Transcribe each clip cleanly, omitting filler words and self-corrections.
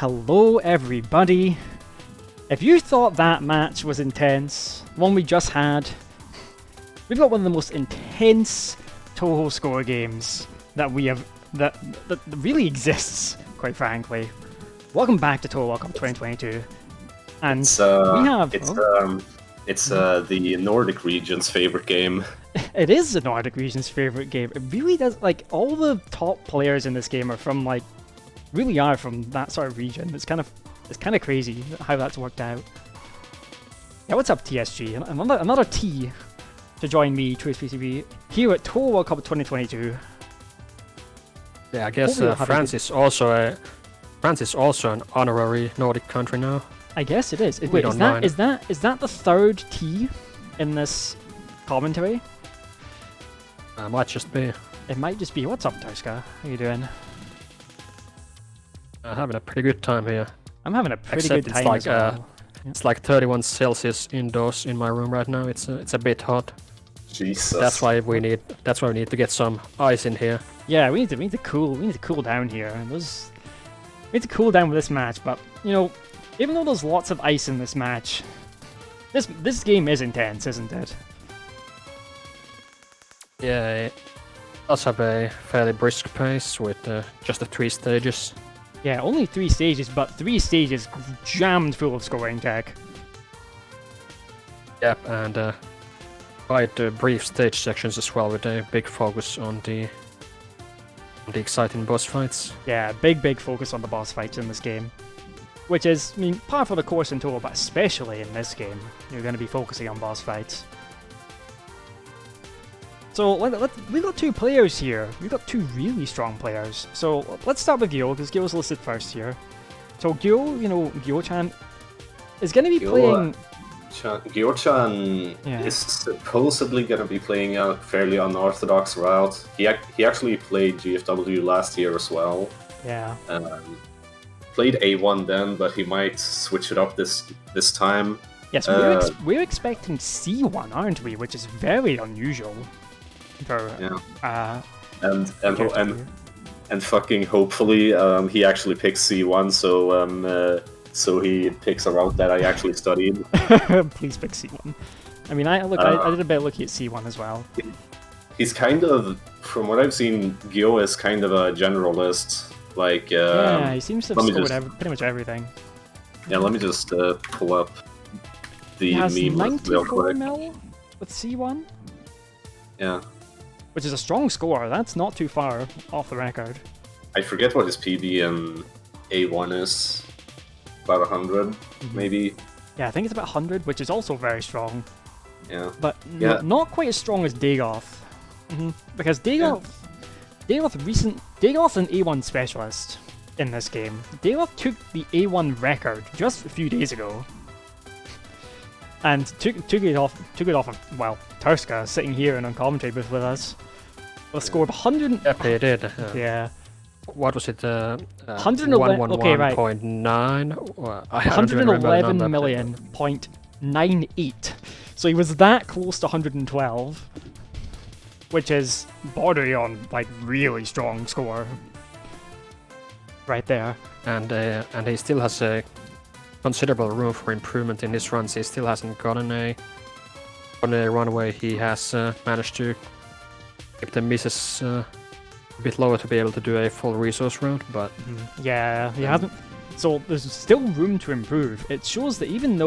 Hello everybody. If you thought that match was intense, one we just had, we've got one of the most intense Touhou score games that we have that really exists, quite frankly. Welcome back to Touhou World Cup 2022. And we have it's the Nordic region's favorite game. It is the Nordic region's favorite game. It really does, like, all the top players in this game are from, like, really are from that sort of region. It's kind of crazy how that's worked out. Yeah, what's up, TSG? Another T to join me, TrueSPCB, here at Touhou World Cup 2022. Yeah, I guess France is also an honorary Nordic country now. I guess it is. We don't mind. Is that the third T in this commentary? Might just be. It might just be. What's up, Turskain? How you doing? Having a pretty good time here. I'm having a pretty Except good time as well. It's like 31 Celsius indoors in my room right now. It's a bit hot. Jesus. That's why we need to get some ice in here. Yeah, we need to cool down here. We need to cool down with this match, but you know, even though there's lots of ice in this match, this game is intense, isn't it? Yeah, it does have a fairly brisk pace with just the 3 stages. Yeah, only 3 stages, but 3 stages jammed full of scoring tech. Yep, and quite brief stage sections as well, with a big focus on the exciting boss fights. Yeah, big focus on the boss fights in this game. Which is, I mean, par for the course in total, but especially in this game, you're going to be focusing on boss fights. So, we've got 2 players here. We've got 2 really strong players. So, let's start with Gyou, because Gyou's listed first here. So, Gyou, you know, Gyou-chan is going to be playing... Gyou-chan Yeah. is supposedly going to be playing a fairly unorthodox route. He actually played GFW last year as well. Yeah. Played A1 then, but he might switch it up this time. Yes, we're expecting C1, aren't we? Which is very unusual. For, Yeah. GFW. And fucking hopefully he actually picks C1, so he picks a route that I actually studied. Please pick C1. I mean, I did a bit of looking at C1 as well. He's kind of, from what I've seen, Gyou is kind of a generalist. Like, yeah, he seems to have scored pretty much everything. Yeah, let me just pull up the He has meme real 94 quick. mil with C1, Yeah, which is a strong score. That's not too far off the record. I forget what his PB in A1 is. About 100, maybe. Yeah, I think it's about 100, which is also very strong. Yeah. But Yeah. not quite as strong as Dagoth. Because Dagoth an A1 specialist in this game. Dagoth took the A1 record just a few days ago. And took it off of, well, Turskain sitting here in a commentary booth with us. With a score of 100. Yep, he did. Yeah. What was it? 111. Okay, right. 111.9. I don't even remember the number. 111,000,000.98. So he was that close to 112, which is bordering on like really strong score. Right there. And he still has a considerable room for improvement in his runs. He still hasn't gotten a run where he has managed to keep the misses a bit lower to be able to do a full resource round, but Yeah, he hasn't. So there's still room to improve. It shows that even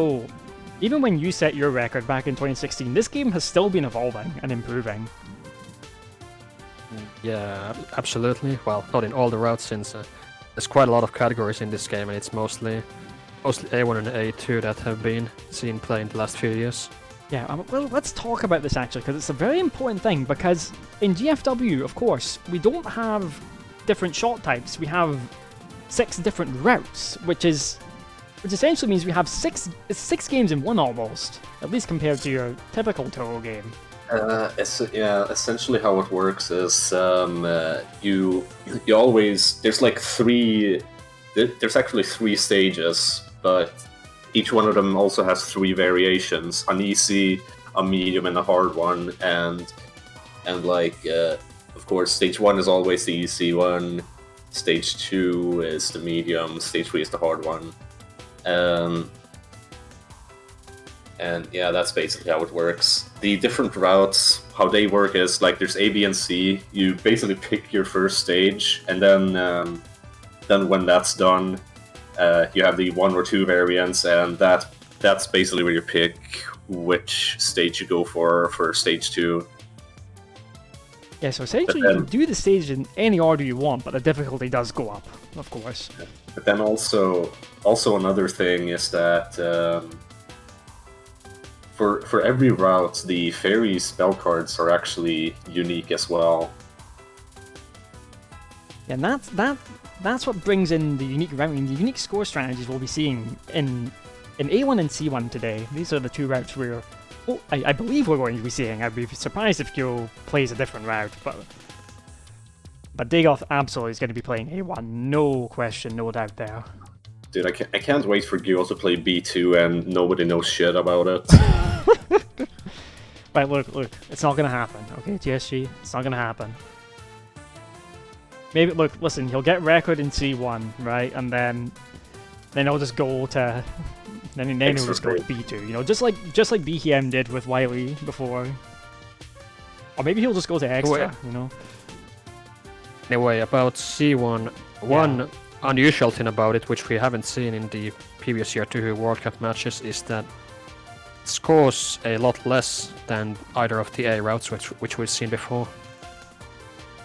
when you set your record back in 2016, this game has still been evolving and improving. yeah, absolutely. Well, not in all the routes, since there's quite a lot of categories in this game, and it's mostly A1 and A2 that have been seen play in the last few years. Yeah, well, let's talk about this actually, because it's a very important thing, because in GFW, of course, we don't have different shot types. We have 6 different routes, which essentially means we have six games in one almost, at least compared to your typical Touhou game. Essentially how it works is you always, there's like 3, there's actually 3 stages, but each one of them also has 3 variations: an easy, a medium, and a hard one. And like, of course, stage 1 is always the easy one. Stage 2 is the medium, Stage 3 is the hard one. And yeah, that's basically how it works. The different routes, how they work is like there's A, B, and C. You basically pick your first stage, and then when that's done, you have the 1 or 2 variants, and that's basically where you pick which stage you go for Stage 2. Yeah, so essentially you can do the stage in any order you want, but the difficulty does go up, of course. But then also another thing is that for every route, the fairy spell cards are actually unique as well. And that's what brings in the unique route. I mean, the unique score strategies we'll be seeing in A1 and C1 today. These are the 2 routes I believe we're going to be seeing. I'd be surprised if Gyou plays a different route, but Dagoth absolutely is going to be playing A1, no question, no doubt there. Dude, I can't wait for Gyou to play B2 and nobody knows shit about it. Right, look, it's not going to happen, okay, TSG? It's not going to happen. Maybe, look, listen, he'll get record in C1, right, and then he'll just go to... Then he'll just go to B2, you know, just like BHM did with Wily before. Or maybe he'll just go to Extra, you know? Anyway, about C1, one unusual thing about it, which we haven't seen in the previous year Touhou World Cup matches, is that it scores a lot less than either of the A routes, which we've seen before.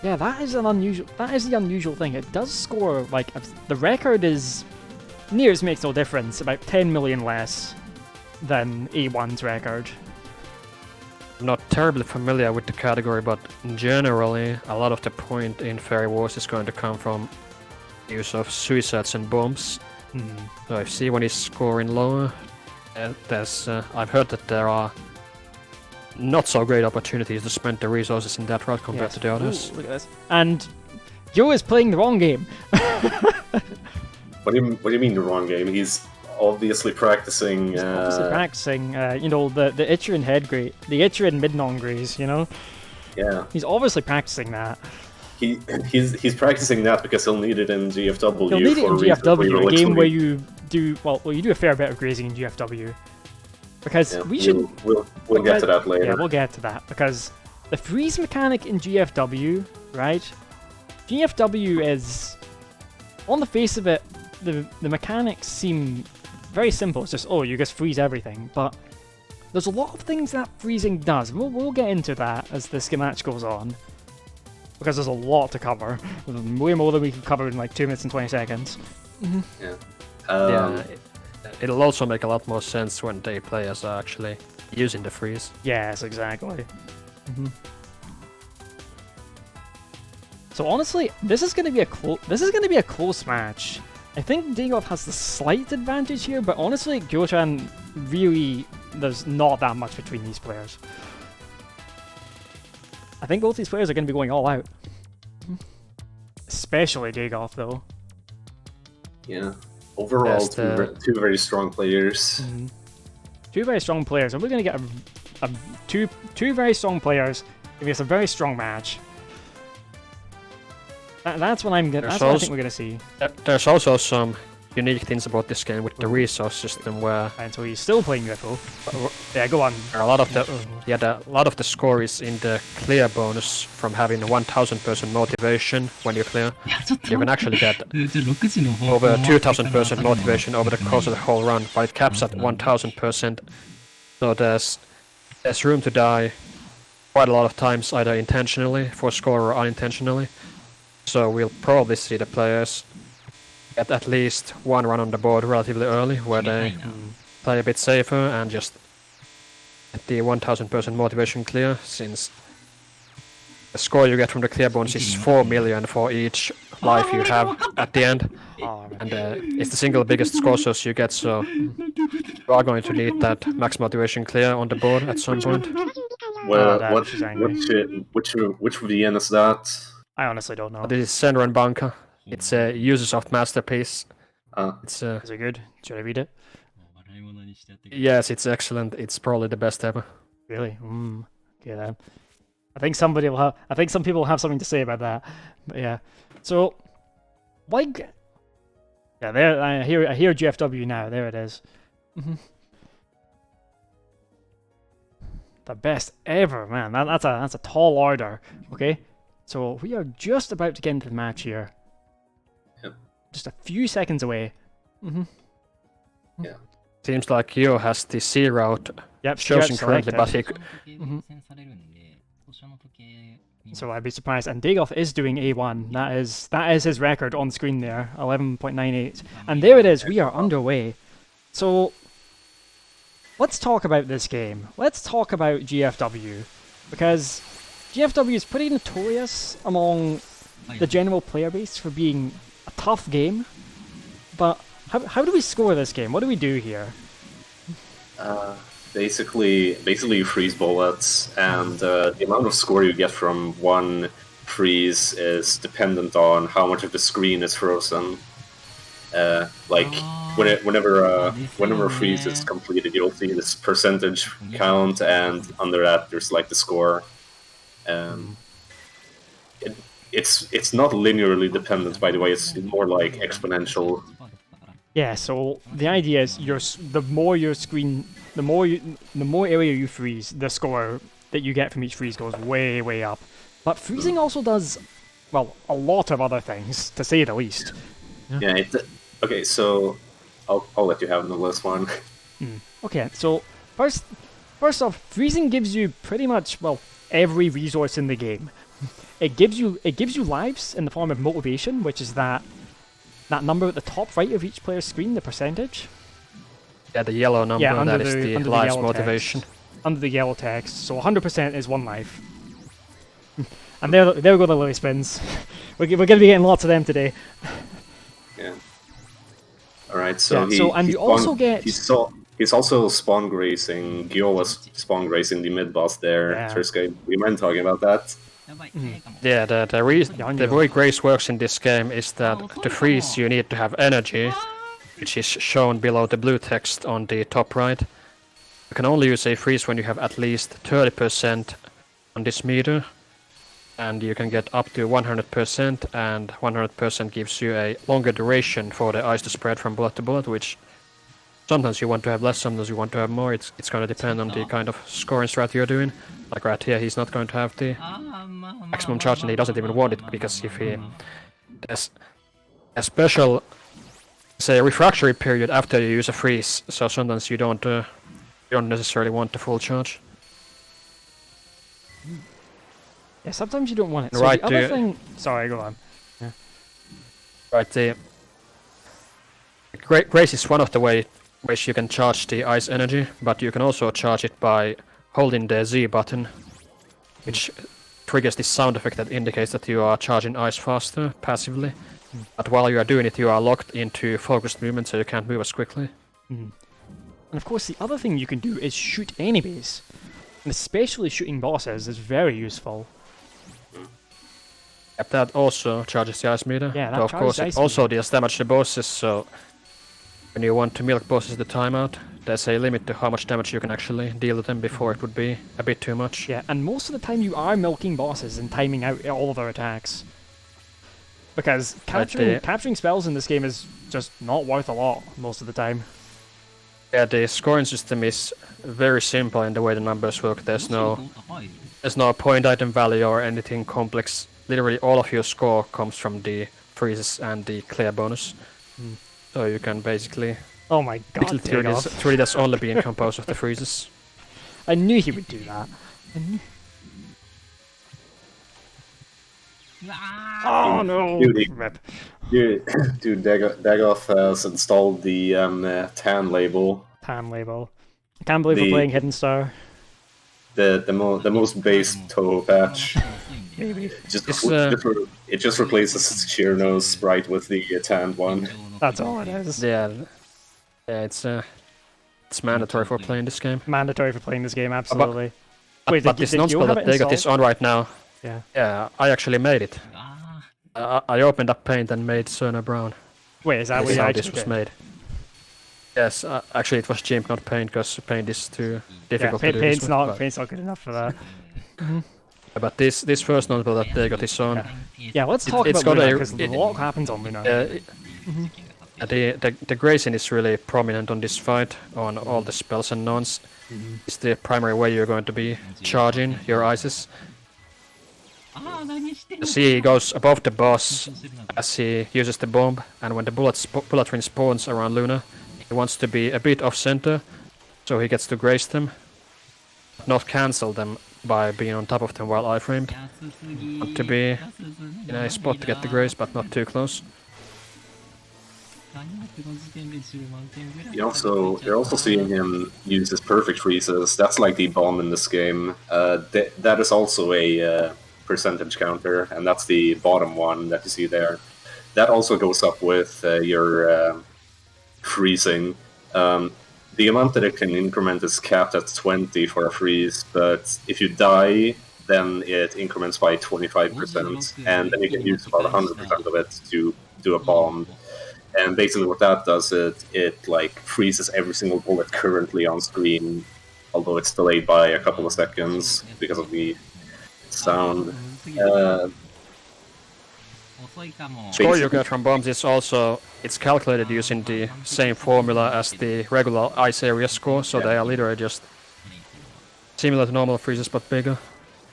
Yeah, that is the unusual thing. It does score, like, the record is... Nears makes no difference, about 10 million less than A1's record. I'm not terribly familiar with the category, but generally a lot of the point in Fairy Wars is going to come from use of suicides and bombs. So if C1 is scoring lower, I've heard that there are not so great opportunities to spend the resources in that route compared to the others. Ooh, look at this. And Gyou is playing the wrong game. What do you mean the wrong game? He's obviously practicing. You know, the Ichiran head grade, the Ichiran mid-non graze, you know. Yeah. He's obviously practicing that. He's practicing that because he'll need it in GFW. He'll need it in GFW, a game where you do you do a fair bit of grazing in GFW. Because we'll get to that later. Yeah, we'll get to that because the freeze mechanic in GFW, right? GFW is, on the face of it, the mechanics seem very simple. It's just, oh, you just freeze everything. But there's a lot of things that freezing does. We'll get into that as this match goes on. Because there's a lot to cover. Way more than we can cover in like 2 minutes and 20 seconds. Yeah. It'll also make a lot more sense when they players are actually using the freeze. Yes, exactly. So honestly, this is going to be a close match. I think Dagoth has the slight advantage here, but honestly, Gyou-chan really, there's not that much between these players. I think both these players are going to be going all out. Especially Dagoth, though. Yeah. Overall, two very strong players. 2 very strong players, and we're going to get two very strong players. It's a very strong match. That's what I think we're going to see. There's also some unique things about this game with the resource system where... And so he's still playing UFO. Yeah, go on. A lot of the score is in the clear bonus from having 1000% motivation when you clear. You can actually get over 2000% motivation over the course of the whole run, but it caps at 1000%. So there's room to die quite a lot of times, either intentionally for score or unintentionally. So we'll probably see the players get at least one run on the board relatively early, where they play a bit safer and just get the 1000% motivation clear, since the score you get from the clear bonus is 4 million for each life you have at the end. And it's the single biggest score source you get, so you are going to need that max motivation clear on the board at some point. Well, which VN is that? I honestly don't know. This is Senra and Banka. It's a Ubisoft masterpiece. Is it good? Should I read it? Yes, it's excellent. It's probably the best ever. Really? Okay then. I think some people will have something to say about that. But yeah. So Why? Yeah, there. I hear GFW now. There it is. The best ever, man. That's a tall order. Okay, so we are just about to get into the match here. Yep. Just a few seconds away. Yeah. Seems like Gyou has the C route Yep, chosen currently, but he So I'd be surprised. And Dagoth is doing A1. That is his record on screen there, 11.98. And there it is. We are underway. So let's talk about this game. Let's talk about GFW, because GFW is pretty notorious among the general player base for being a tough game. But how do we score this game? What do we do here? Basically you freeze bullets, and the amount of score you get from one freeze is dependent on how much of the screen is frozen. Whenever a freeze is completed, you'll see this percentage count, and under that there's like the score. It's not linearly dependent, by the way. It's more like exponential. Yeah, so the idea is the more area you freeze, the score that you get from each freeze goes way, way up. But freezing also does, well, a lot of other things, to say the least. Yeah. Okay, so I'll let you have the last one. Okay, so first off, freezing gives you pretty much, well, every resource in the game. It gives you lives in the form of motivation, which is that number at the top right of each player's screen, the percentage. Yeah, the yellow number, that is the lives motivation. Under the yellow text, so 100% is 1 life. And there go the lily spins. We're going to be getting lots of them today. Yeah. Alright, so he's also spawn grazing. Gyou was spawn grazing the mid boss there. Yeah. Turskain, do you mind talking about that? Yeah, the way grace works in this game is that to freeze you need to have energy, which is shown below the blue text on the top right. You can only use a freeze when you have at least 30% on this meter, and you can get up to 100%, and 100% gives you a longer duration for the ice to spread from bullet to bullet, which sometimes you want to have less, sometimes you want to have more. It's going to depend on the kind of scoring strat you're doing. Like right here, he's not going to have the maximum charge, and he doesn't even want it, because if he there's a special, say, refractory period after you use a freeze, so sometimes you don't necessarily want the full charge. Yeah, sometimes you don't want it. So right, the other thing... Sorry, go on. Yeah. Right, the grace is one of the ways you can charge the ice energy, but you can also charge it by holding the Z button, which triggers this sound effect that indicates that you are charging ice faster, passively. But while you are doing it, you are locked into focused movement, so you can't move as quickly. And of course, the other thing you can do is shoot enemies. And especially shooting bosses is very useful. Yep, that also charges the ice meter. Yeah, that so of course it also deals damage to bosses, so when you want to milk bosses the timeout, there's a limit to how much damage you can actually deal to them before it would be a bit too much. Yeah, and most of the time you are milking bosses and timing out all of their attacks. Because capturing spells in this game is just not worth a lot most of the time. Yeah, the scoring system is very simple in the way the numbers work. There's no point item value or anything complex. Literally all of your score comes from the freezes and the clear bonus. So you can basically... Oh my god, treat it as only being composed of the freezes. I knew he would do that. Oh no! Dude, Dagoth has installed the tan label. Tan label. I can't believe we're playing Hidden Star. The most base Touhou patch. Maybe. It just replaces sheer nose sprite with the tanned one. That's all it is. Yeah, it's mandatory for playing this game. Mandatory for playing this game, absolutely. Wait, but this non-spell that Dagoth is on right now. Yeah. Yeah, I actually made it. I opened up Paint and made Cerner Brown. Wait, is that what how this was made? Yes, actually it was GIMP, not Paint, because Paint is too difficult to do. Paint's not good enough for that. But this first notable that they got is on. Yeah, let's talk it's about got Luna, a- because a lot happens on Luna. The grazing is really prominent on this fight, on all the spells and nons. It's the primary way you're going to be charging your ices. You see, he goes above the boss as he uses the bomb, and when the bullet ring spawns around Luna, he wants to be a bit off center, so he gets to graze them, not cancel them by being on top of them while iframed. Want to be in a spot to get the graze, but not too close. You're also seeing him use his perfect freezes. That's like the bomb in this game. That is also a percentage counter, and that's the bottom one that you see there. That also goes up with your freezing. The amount that it can increment is capped at 20 for a freeze, but if you die, then it increments by 25%, and then you can use about 100% of it to do a bomb. And basically what that does, it like freezes every single bullet currently on screen, although it's delayed by a couple of seconds because of the sound. Score you get from bombs is also, it's calculated using the same formula as the regular ice area score, so they are literally just similar to normal freezes but bigger.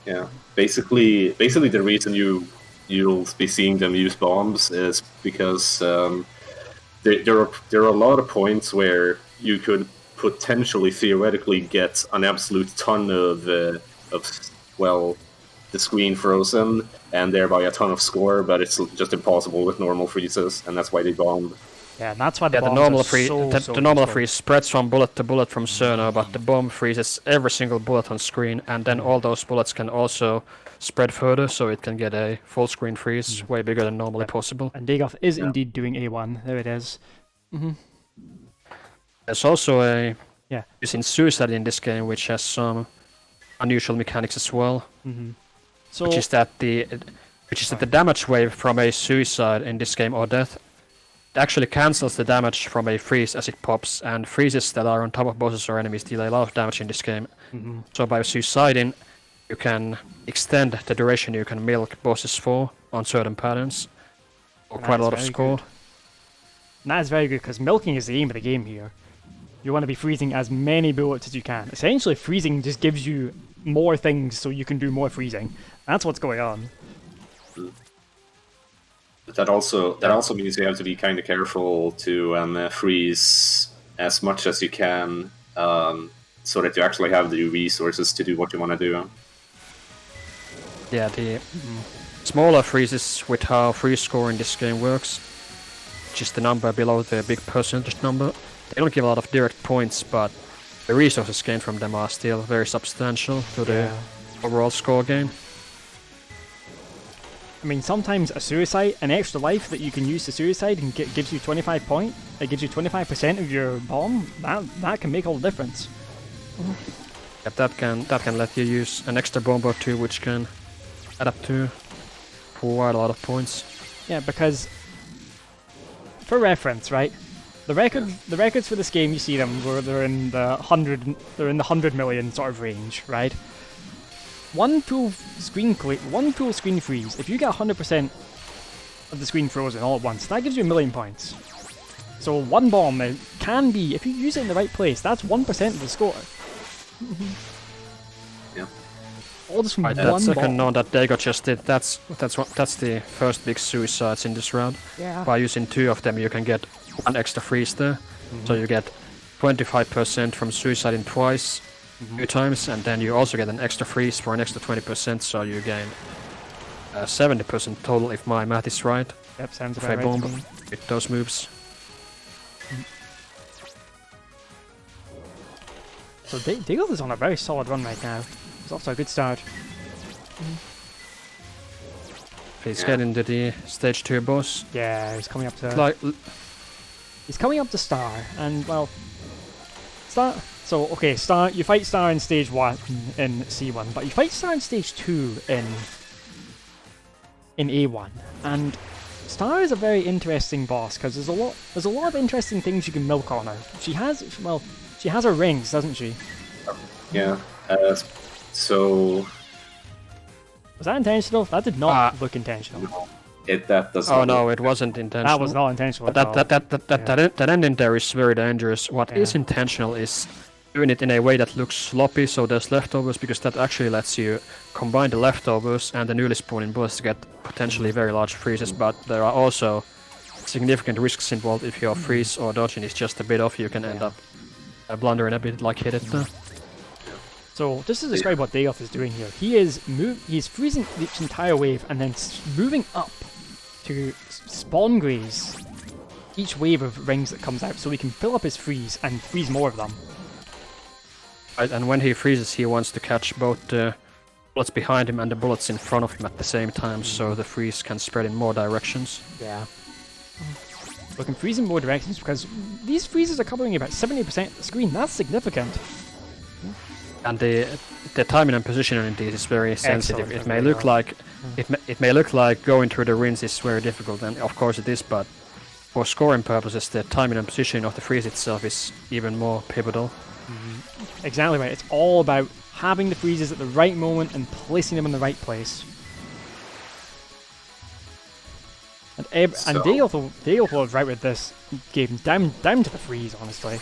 Yeah, basically the reason you'll be seeing them use bombs is because there are a lot of points where you could potentially theoretically get an absolute ton of the screen frozen and thereby a ton of score, but it's just impossible with normal freezes, and that's why they bomb. Yeah, and that's why the Yeah, the bombs normal are freeze, so the normal useful. freeze spreads from bullet to bullet from Cerno, but the bomb freezes every single bullet on screen, and then all those bullets can also spread further, so it can get a full screen freeze, way bigger than normally possible. And Dagoth is indeed doing A1. There it is. There's also a Yeah. using suicide in this game, which has some unusual mechanics as well. So Which is that the damage wave from a suicide in this game or death actually cancels the damage from a freeze as it pops, and freezes that are on top of bosses or enemies deal a lot of damage in this game. So by suiciding, you can extend the duration you can milk bosses for on certain patterns, or quite a lot of very score. and that is very good, because milking is the aim of the game here. You want to be freezing as many bullets as you can. Essentially, freezing just gives you more things so you can do more freezing. That's what's going on. But that also means you have to be kind of careful to freeze as much as you can, so that you actually have the resources to do what you want to do. Yeah, the smaller freezes with how freeze score in this game works, which is the number below the big percentage number, they don't give a lot of direct points, but the resources gained from them are still very substantial to the overall score gain. I mean, sometimes a suicide, an extra life that you can use to suicide and gives you 25 point. It gives you 25% of your bomb. That can make all the difference. Yep, that can let you use an extra bomb or two, which can add up to quite a lot of points. Yeah, because for reference, right? The records for this game, you see them, they're in the 100 million sort of range, right? One full screen freeze. If you get 100% of the screen frozen all at once, that gives you 1,000,000 points. So one bomb can be, if you use it in the right place, that's 1% of the score. Yeah. All just from Right, one that second bomb. known that Dagoth just did, that's the first big suicides in this round. Yeah. By using 2 of them, you can get 1 extra freeze there. So you get 25% from suiciding twice, 2 times, and then you also get an extra freeze for an extra 20%, so you gain 70% total if my math is right. Yep, sounds If about I right bomb to me. with those moves. So Dagoth is on a very solid run right now. He's off to a good start. Please get into the stage 2 boss. Yeah, he's coming up to Like, Star, and well, Star. So okay, Star. You fight Star in stage 1 in C1, but you fight Star in stage 2 in A1, and Star is a very interesting boss because there's a lot of interesting things you can milk on her. She has her rings, doesn't she? Yeah. So Was that intentional? That did not look intentional. That does Oh not no, look- it wasn't intentional. That was not intentional But at all. that ending there is very dangerous. What is intentional is doing it in a way that looks sloppy, so there's leftovers, because that actually lets you combine the leftovers and the newly spawning bullets to get potentially very large freezes, but there are also significant risks involved. If your freeze or dodging is just a bit off, you can end up blundering a bit like hit it. So just to describe what Dagoth is doing here, he's freezing each entire wave and then moving up to spawn graze each wave of rings that comes out, so he can fill up his freeze and freeze more of them. Right, and when he freezes, he wants to catch both the bullets behind him and the bullets in front of him at the same time, so the freeze can spread in more directions. Yeah. We can freeze in more directions because these freezes are covering about 70% of the screen. That's significant. And the timing and positioning in these is very sensitive. Excellent. It may look like it may look like going through the rings is very difficult, and of course it is, but for scoring purposes, the timing and positioning of the freeze itself is even more pivotal. Exactly right. It's all about having the freezes at the right moment and placing them in the right place. And Dagoth was right with this game, down to the freeze, honestly.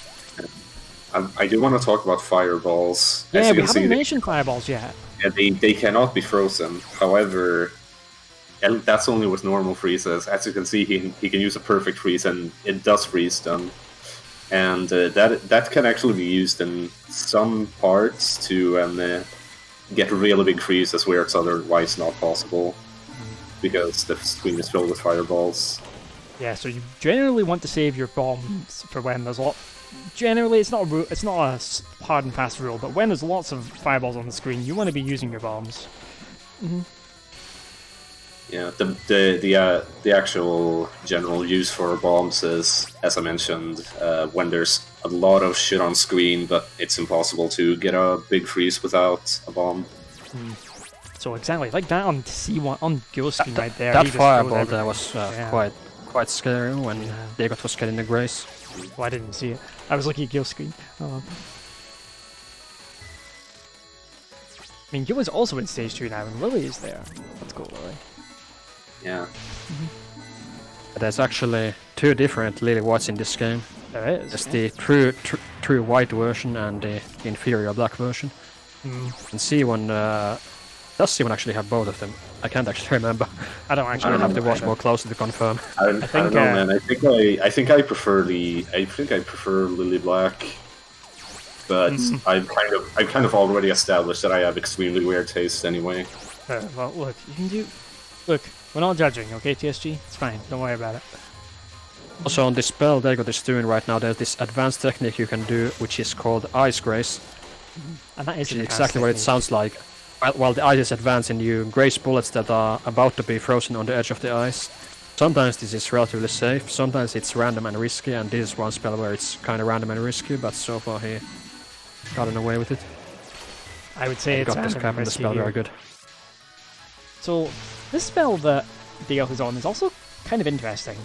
I do want to talk about fireballs. Yeah, As you we can see, haven't mentioned fireballs yet. they cannot be frozen. However, and that's only with normal freezes. As you can see, he can use a perfect freeze, and it does freeze them. And that can actually be used in some parts to get really big freezes where it's otherwise not possible, because the screen is filled with fireballs. Yeah, so you generally want to save your bombs for when there's a lot. Generally, it's not a hard and fast rule, but when there's lots of fireballs on the screen, you want to be using your bombs. Yeah, the actual general use for bombs is, as I mentioned, when there's a lot of shit on screen, but it's impossible to get a big freeze without a bomb. So exactly, like that on C1 on Gyou's screen right there. That he just throws fireball there everything. was quite scary when Dagoth was getting the grace. Well, I didn't see it. I was looking at Gyou's screen. I mean, Gyou is also in stage 2 now, and Lily is there. Let's go, Lily. Yeah. There's actually two different Lily Whites in this game. There is. There's the true white version and the inferior black version. And C1, does C1 actually have both of them? I can't actually remember. I don't actually I'll have to remember. watch more closely to confirm. I don't know, man. I think I prefer Lily Black, but I've kind of already established that I have extremely weird taste anyway. Well, look, you can do. Look, we're not judging, okay, TSG? It's fine. Don't worry about it. Also on this spell Dagoth is doing right now, there's this advanced technique you can do, which is called Ice Grace. And that is Which is exactly what it sounds like. While the ice is advancing, you graze bullets that are about to be frozen on the edge of the ice. Sometimes this is relatively safe, sometimes it's random and risky, and this is one spell where it's kind of random and risky, but so far he gotten away with it. I would say He it's got this random cap and and the risky spell here. very good. So, this spell that Dagoth is on is also kind of interesting.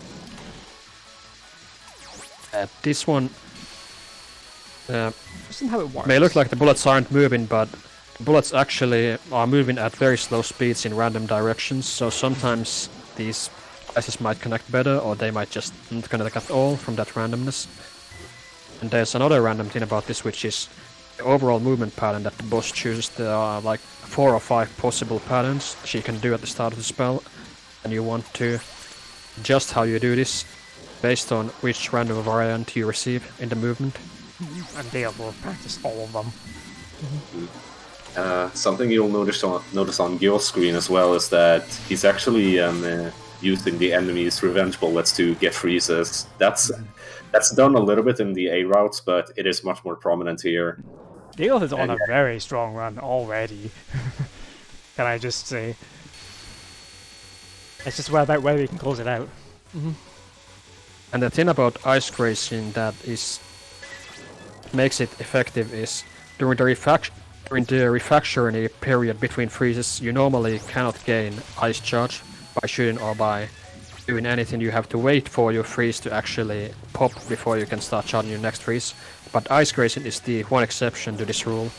This one Just in how it works. may look like the bullets aren't moving, but the bullets actually are moving at very slow speeds in random directions, so sometimes these slices might connect better, or they might just not connect at all from that randomness. And there's another random thing about this, which is the overall movement pattern that the boss chooses. There are like 4 or 5 possible patterns she can do at the start of the spell, and you want to adjust how you do this based on which random variant you receive in the movement. And Dagoth will practice all of them. Something you'll notice on Gyou's screen as well is that he's actually using the enemy's revenge bullets to get freezes. That's done a little bit in the A routes, but it is much more prominent here. Dagoth is on a very strong run already. Can I just say? It's just about whether he can close it out. And the thing about ice grazing that makes it effective is during the refactoring period between freezes, you normally cannot gain ice charge by shooting or by doing anything. You have to wait for your freeze to actually pop before you can start charging your next freeze. But ice grazing is the one exception to this rule.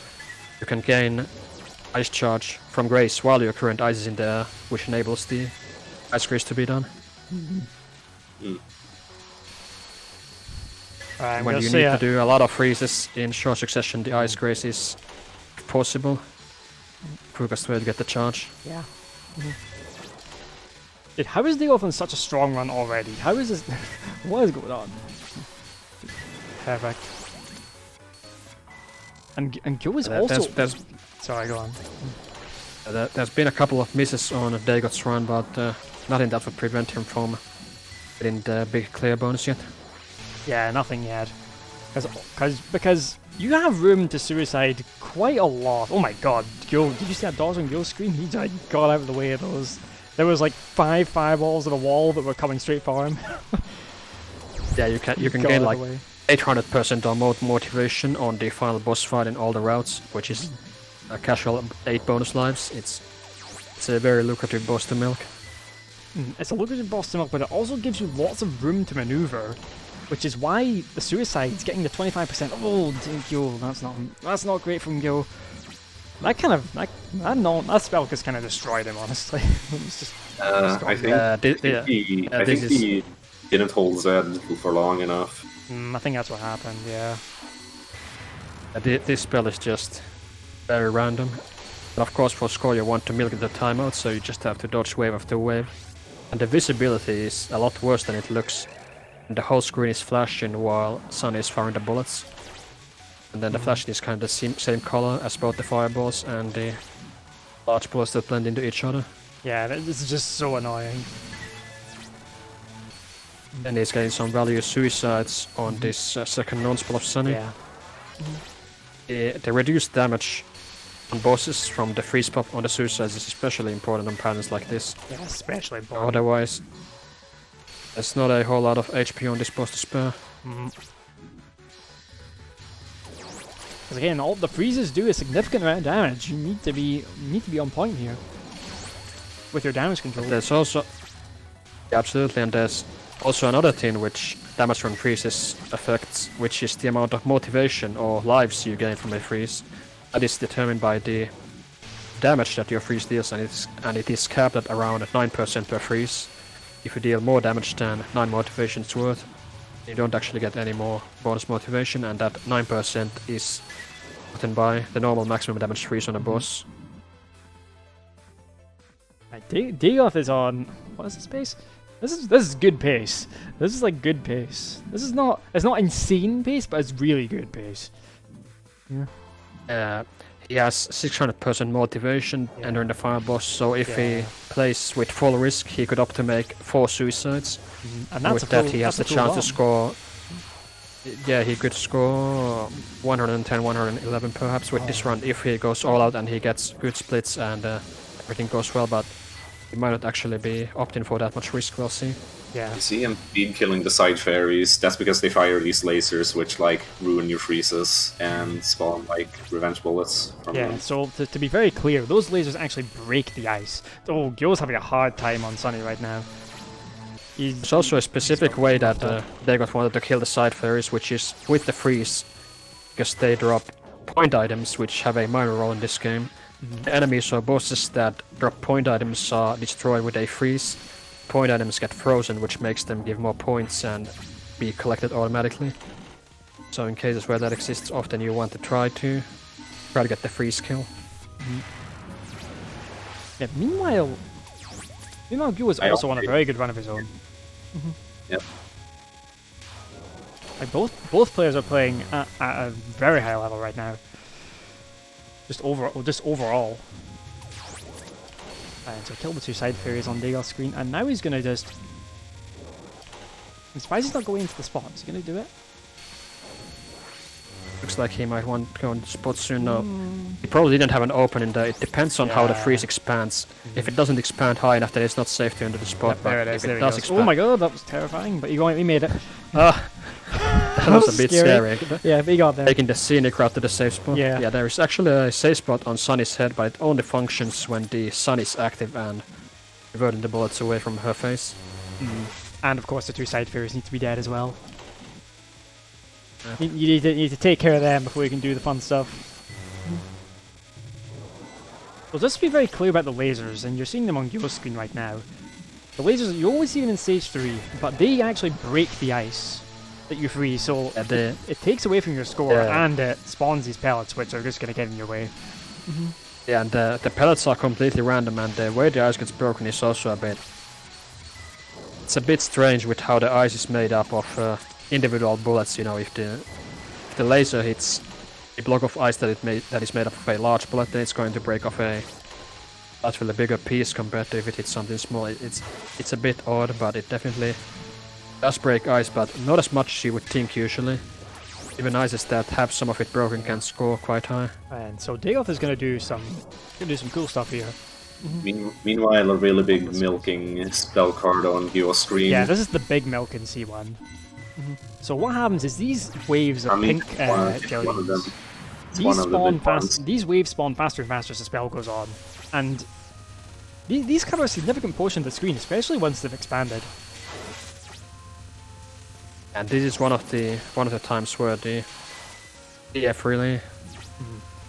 You can gain ice charge from Grace while your current ice is in the air, which enables the ice grace to be done. Alright, When you need to do a lot of freezes in short succession, the ice grace is possible. Quickest way to get the charge. Yeah. Dude, how is Dagoth on such a strong run already? How is this? What is going on? Perfect. And Gyou is also. Sorry, go on. There's been a couple of misses on Dagoth's run, but nothing that would prevent him from getting the big clear bonus yet. Yeah, nothing yet. Because you have room to suicide quite a lot. Oh my god, Gyou, did you see that dodge on Gyou's screen? He got out of the way of those. There was like 5 fireballs at a wall that were coming straight for him. Yeah, you can gain like 800% or more motivation on the final boss fight in all the routes, which is a casual 8 bonus lives. It's a very lucrative boss to milk. It's a lucrative boss to milk, but it also gives you lots of room to maneuver, which is why the suicide's getting the 25%. Oh, Gyou, that's not great from Gyou. That spell just kind of destroyed him, honestly. It's just I think he didn't hold Z for long enough. I think that's what happened, yeah. This spell is just very random. And of course for score you want to milk the timeout, so you just have to dodge wave after wave. And the visibility is a lot worse than it looks. And the whole screen is flashing while Sun is firing the bullets. And then the flashing is kind of the same color as both the fireballs and the large bullets that blend into each other. Yeah, this is just so annoying. And he's getting some value suicides on this second non-spell of Sunny. Yeah. The reduced damage on bosses from the freeze pop on the suicides is especially important on patterns like this. Yeah, especially important. Otherwise, there's not a whole lot of HP on this boss to spare. Because again, all the freezes do a significant amount of damage. You need to be on point here with your damage control. There's also absolutely, and there's also another thing which damage from freezes affects, which is the amount of motivation or lives you gain from a freeze. That is determined by the damage that your freeze deals, and it is capped at around 9% per freeze. If you deal more damage than 9 motivations worth, you don't actually get any more bonus motivation, and that 9% is gotten by the normal maximum damage freeze on a boss. Dagoth is on, what is this pace? This is good pace. This is like good pace. It's not insane pace, but it's really good pace. Yeah. He has 600% motivation entering the fire boss, so if he plays with full risk, he could opt to make 4 suicides. And that's with that, he has the chance to score. Yeah, he could score 110, 111 perhaps with this run if he goes all out and he gets good splits and everything goes well, but he might not actually be opting for that much risk, we'll see. Yeah. You see him speed killing the side fairies, that's because they fire these lasers which like ruin your freezes and spawn like revenge bullets from them. So to be very clear, those lasers actually break the ice. Oh, Gyou's having a hard time on Sunny right now. There's also a specific way that Dagoth wanted to kill the side fairies, which is with the freeze, because they drop point items which have a minor role in this game. The enemies or bosses that drop point items are destroyed with a freeze. Point items get frozen, which makes them give more points and be collected automatically. So in cases where that exists, often you want to try to get the freeze kill. Yeah, meanwhile Gyou is also on a very good run of his own. Yep. Like both players are playing at a very high level right now. Just overall. And so kill the 2 side fairies on Dagoth's screen, and now he's gonna just. I'm surprised he's not going into the spot. Is he gonna do it? Looks like he might want to go on the spot soon. No, he probably didn't have an opening there. It depends on how the freeze expands. If it doesn't expand high enough, then it's not safe to enter the spot. Yep, there it is. If There it he does goes. expand, Oh my god, that was terrifying. But he made it. that was a bit scary. Yeah, but he got there. Taking the scenic route to the safe spot. Yeah. There is actually a safe spot on Sunny's head, but it only functions when the sun is active and diverting the bullets away from her face. And of course, the 2 side fairies need to be dead as well. You need to take care of them before you can do the fun stuff. So just to be very clear about the lasers, and you're seeing them on your screen right now. The lasers, you always see them in stage 3, but they actually break the ice that you free, so it takes away from your score, and it spawns these pellets, which are just going to get in your way. Yeah, and the pellets are completely random, and the way the ice gets broken is also a bit... It's a bit strange with how the ice is made up of individual bullets, you know, if the laser hits a block of ice that is made up of a large bullet, then it's going to break off a actually bigger piece compared to if it hits something small. It's a bit odd, but it definitely does break ice, but not as much as you would think usually. Even ices that have some of it broken can score quite high. And so Dagoth is going to do some cool stuff here. Meanwhile, a really big milking spell card on your screen. Yeah, this is the big milk in C1. So what happens is these waves of pink jellies, these waves spawn faster and faster as the spell goes on, and these cover a significant portion of the screen, especially once they've expanded. And this is one of the times where the DF really,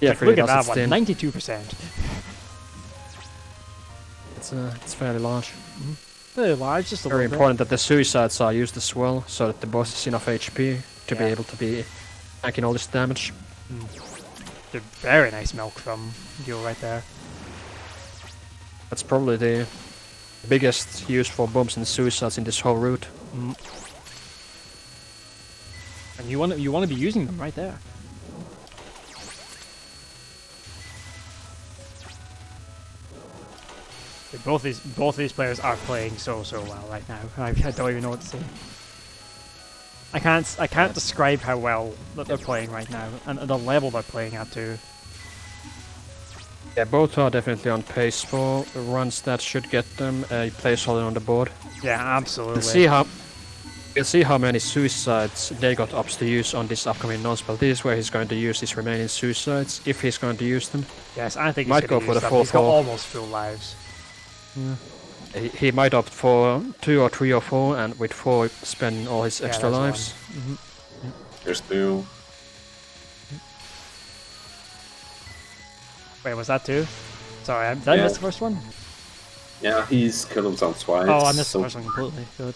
Look at that one, 92%. It's fairly large. Very large, just a Very little important that the suicides are used as well, so that the boss has enough HP to be able to be tanking all this damage. They're very nice milk from Gyou right there. That's probably the biggest use for bombs and suicides in this whole route. And you want to be using them right there. Both these players are playing so well right now. I don't even know what to say. I can't describe how well that they're playing right now, and the level they're playing at too. Yeah, both are definitely on pace for runs that should get them a placeholder on the board. Yeah, absolutely. We'll see how many suicides Dagoth opts to use on this upcoming non-spell. This is where he's going to use his remaining suicides, if he's going to use them. Yes, I think might go for the 4-4. He's got almost full lives. He might opt for 2 or 3 or 4, and with 4 spend all his extra lives. There's 2. Wait, was that 2? Sorry, did I miss the first one? Yeah, he's killed himself twice. Oh, I missed the first one completely. Good.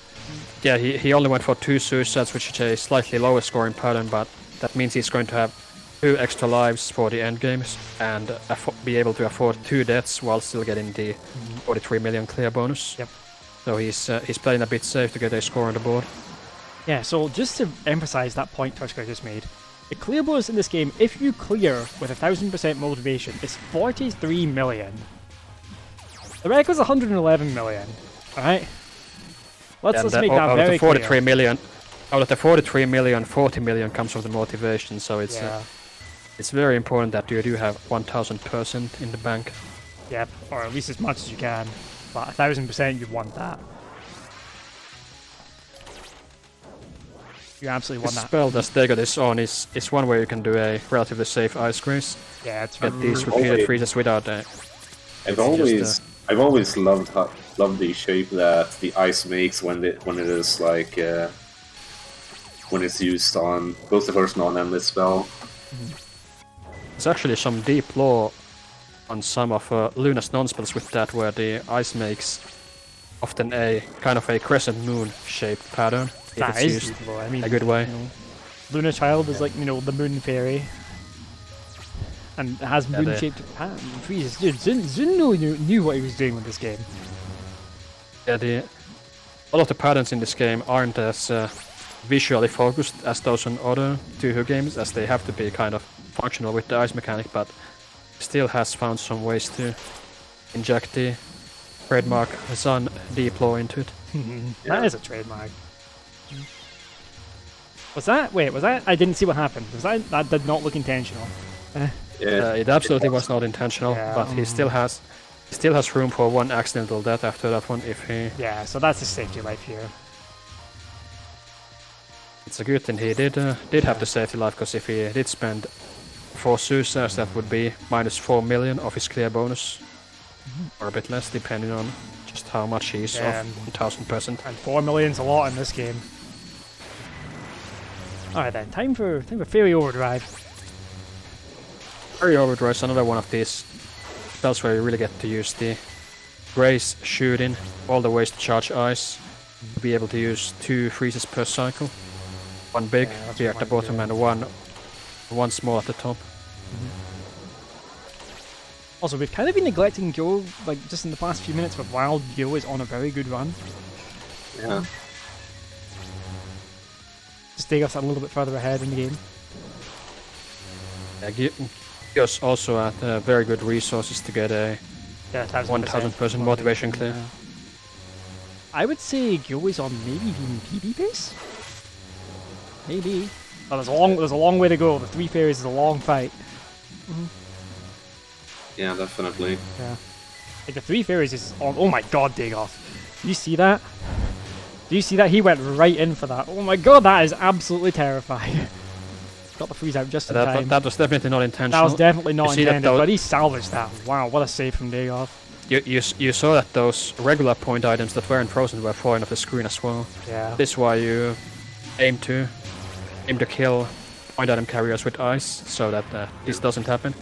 Yeah, he only went for 2 suicides, which is a slightly lower scoring pattern, but that means he's going to have 2 extra lives for the end games and be able to afford 2 deaths while still getting the 43 million clear bonus. Yep. So he's playing a bit safe to get a score on the board. Yeah, so just to emphasize that point Turskain just made, the clear bonus in this game, if you clear with 1000% motivation, is 43 million. The record's 111 million. Alright? Let's make that very clear. Out of the 43 million, 40 million comes from the motivation, so it's very important that you do have 1000% in the bank. Yep, or at least as much as you can. But 1000% you want that. You absolutely want that. The spell that Dagoth is on is one where you can do a relatively safe ice grace. Yeah, it's get these repeated freezes without a... I've always loved the shape that the ice makes when it is like when it's used on both the first non-endless spell. There's actually some deep lore on some of Luna's non-spells with that, where the ice makes often a kind of a crescent moon shaped pattern. That is beautiful. I mean, a good way. Luna Child is like, the moon fairy. And it has moon-shaped freezes. Dude, Zun knew what he was doing with this game. Yeah, all of the patterns in this game aren't as visually focused as those on other Touhou games, as they have to be kind of functional with the ice mechanic, but still has found some ways to inject the trademark Zun deep lore into it. That is a trademark. Was that? I didn't see what happened. That did not look intentional. It absolutely was not intentional, but he still has room for 1 accidental death after that one if he... Yeah, so that's his safety life here. It's a good thing he did have the safety life, because if he did spend 4 suicides, that would be minus 4 million of his clear bonus. Or a bit less, depending on just how much he is off 1000%. And 4 million's a lot in this game. Alright then, time for Fairy Overdrive. Fairy Overdrive is another one of these spells where you really get to use the Grace shooting, all the ways to charge ice, to be able to use 2 freezes per cycle. One big here at the bottom and one small at the top. Also, we've kind of been neglecting Gyou, like, just in the past few minutes, but while Gyou is on a very good run. Yeah. Just take us a little bit further ahead in the game. Yeah, Gyu's also at very good resources to get a Yeah, 1000% motivation clear. Yeah. I would say Gyou is on maybe even PB pace? Maybe. But there's a long way to go. The 3 fairies is a long fight. Yeah, definitely. Yeah. Like the 3 fairies is on. Oh my god, Dagoth. Do you see that? Do you see that? He went right in for that. Oh my god, that is absolutely terrifying. Got the freeze out just in time. That was definitely not intentional. That was definitely not intended, that but he salvaged that. Wow, what a save from Dagoth. You saw that those regular point items that weren't frozen were falling off the screen as well. Yeah. This is why you aim to kill point item carriers with ice, so that this doesn't happen.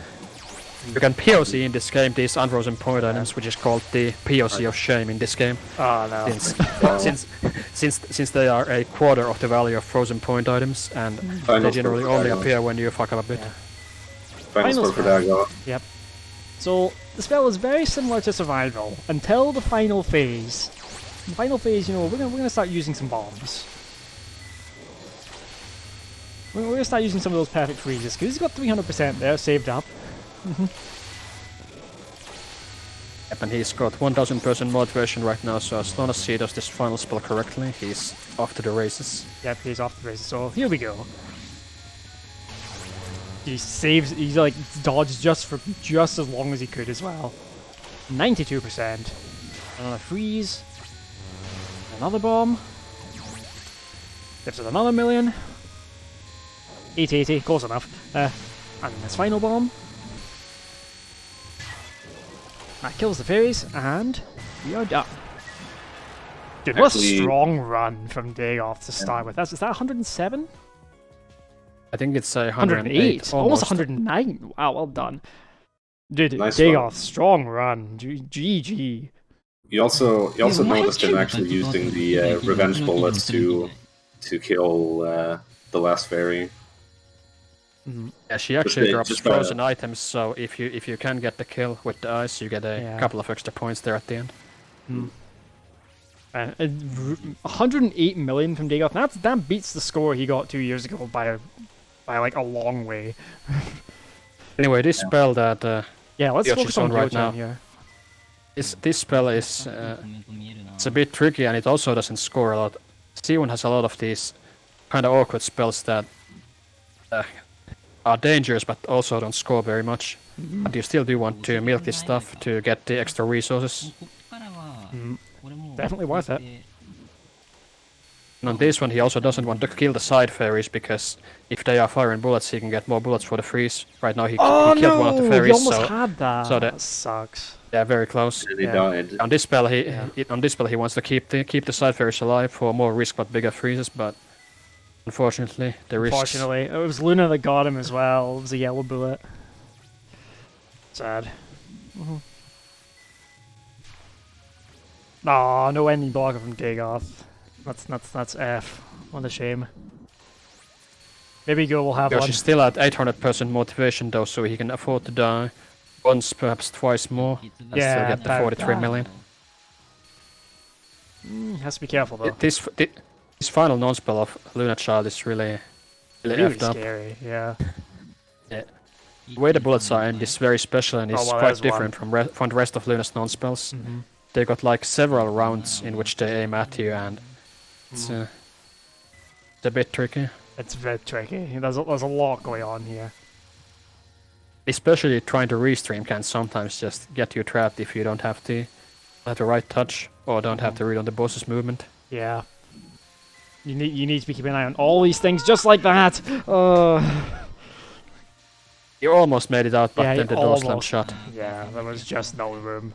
You can POC in this game these unfrozen point items, which is called the POC of shame in this game. Oh no. Since they are a quarter of the value of frozen point items, and they generally only appear when you fuck up a bit. Yeah. Final for Dagoth. Yep. So the spell is very similar to survival until the final phase. In the final phase, you know, we're gonna start using some bombs. We're gonna start using some of those perfect freezes because he's got 300% there saved up. Yep, and he's got 1000% motivation right now, so as long as he does this final spell correctly, he's off to the races. Yep, he's off the races. So here we go. He saves. He's like dodged just as long as he could as well. 92%. Another freeze. Another bomb. Gives it another million. 880, close enough. And this final bomb. That kills the fairies, and we are done. Dude, what a strong run from Dagoth to start with. Is that 107? I think it's 108. Almost 109. Wow, well done. Dude, Nice Dagoth, strong run. GG. You also noticed him actually using the revenge bullets to kill the last fairy. Yeah, she actually drops frozen items, so if you can get the kill with the ice, you get a couple of extra points there at the end. 108 million from Dagoth. That beats the score he got 2 years ago by like a long way. Anyway, this spell that let's Yoshi focus on right now. Here. This spell is it's a bit tricky, and it also doesn't score a lot. Siwon has a lot of these kind of awkward spells that are dangerous but also don't score very much. But you still do want to milk this stuff to get the extra resources. Definitely worth it. And on this one he also doesn't want to kill the side fairies, because if they are firing bullets he can get more bullets for the freeze. Right now he killed one of the fairies, he almost had that. So that sucks. Yeah, very close. And he died. On this spell he wants to keep the side fairies alive for more risk but bigger freezes, but unfortunately, the risks... Unfortunately, it was Luna that got him as well. It was a yellow bullet. Sad. Aw, no ending blocker from Dagoth. That's F. What a shame. Maybe Gyou will have one. She's still at 800% motivation though, so he can afford to die once, perhaps twice more, and still get the 43 million. Has to be careful though. This final non-spell of Luna Child is really effed up. Scary, yeah. The way the bullets are aimed is very special and is quite different from the rest of Luna's non-spells. They got like several rounds in which they aim at you, and it's a bit tricky. It's very tricky. There's a lot going on here. Especially trying to restream can sometimes just get you trapped if you don't have the right touch or don't have to read on the boss's movement. Yeah. You need to be keeping an eye on all these things just like that. You almost made it out, but then the door slammed shut. Yeah, there was just no room.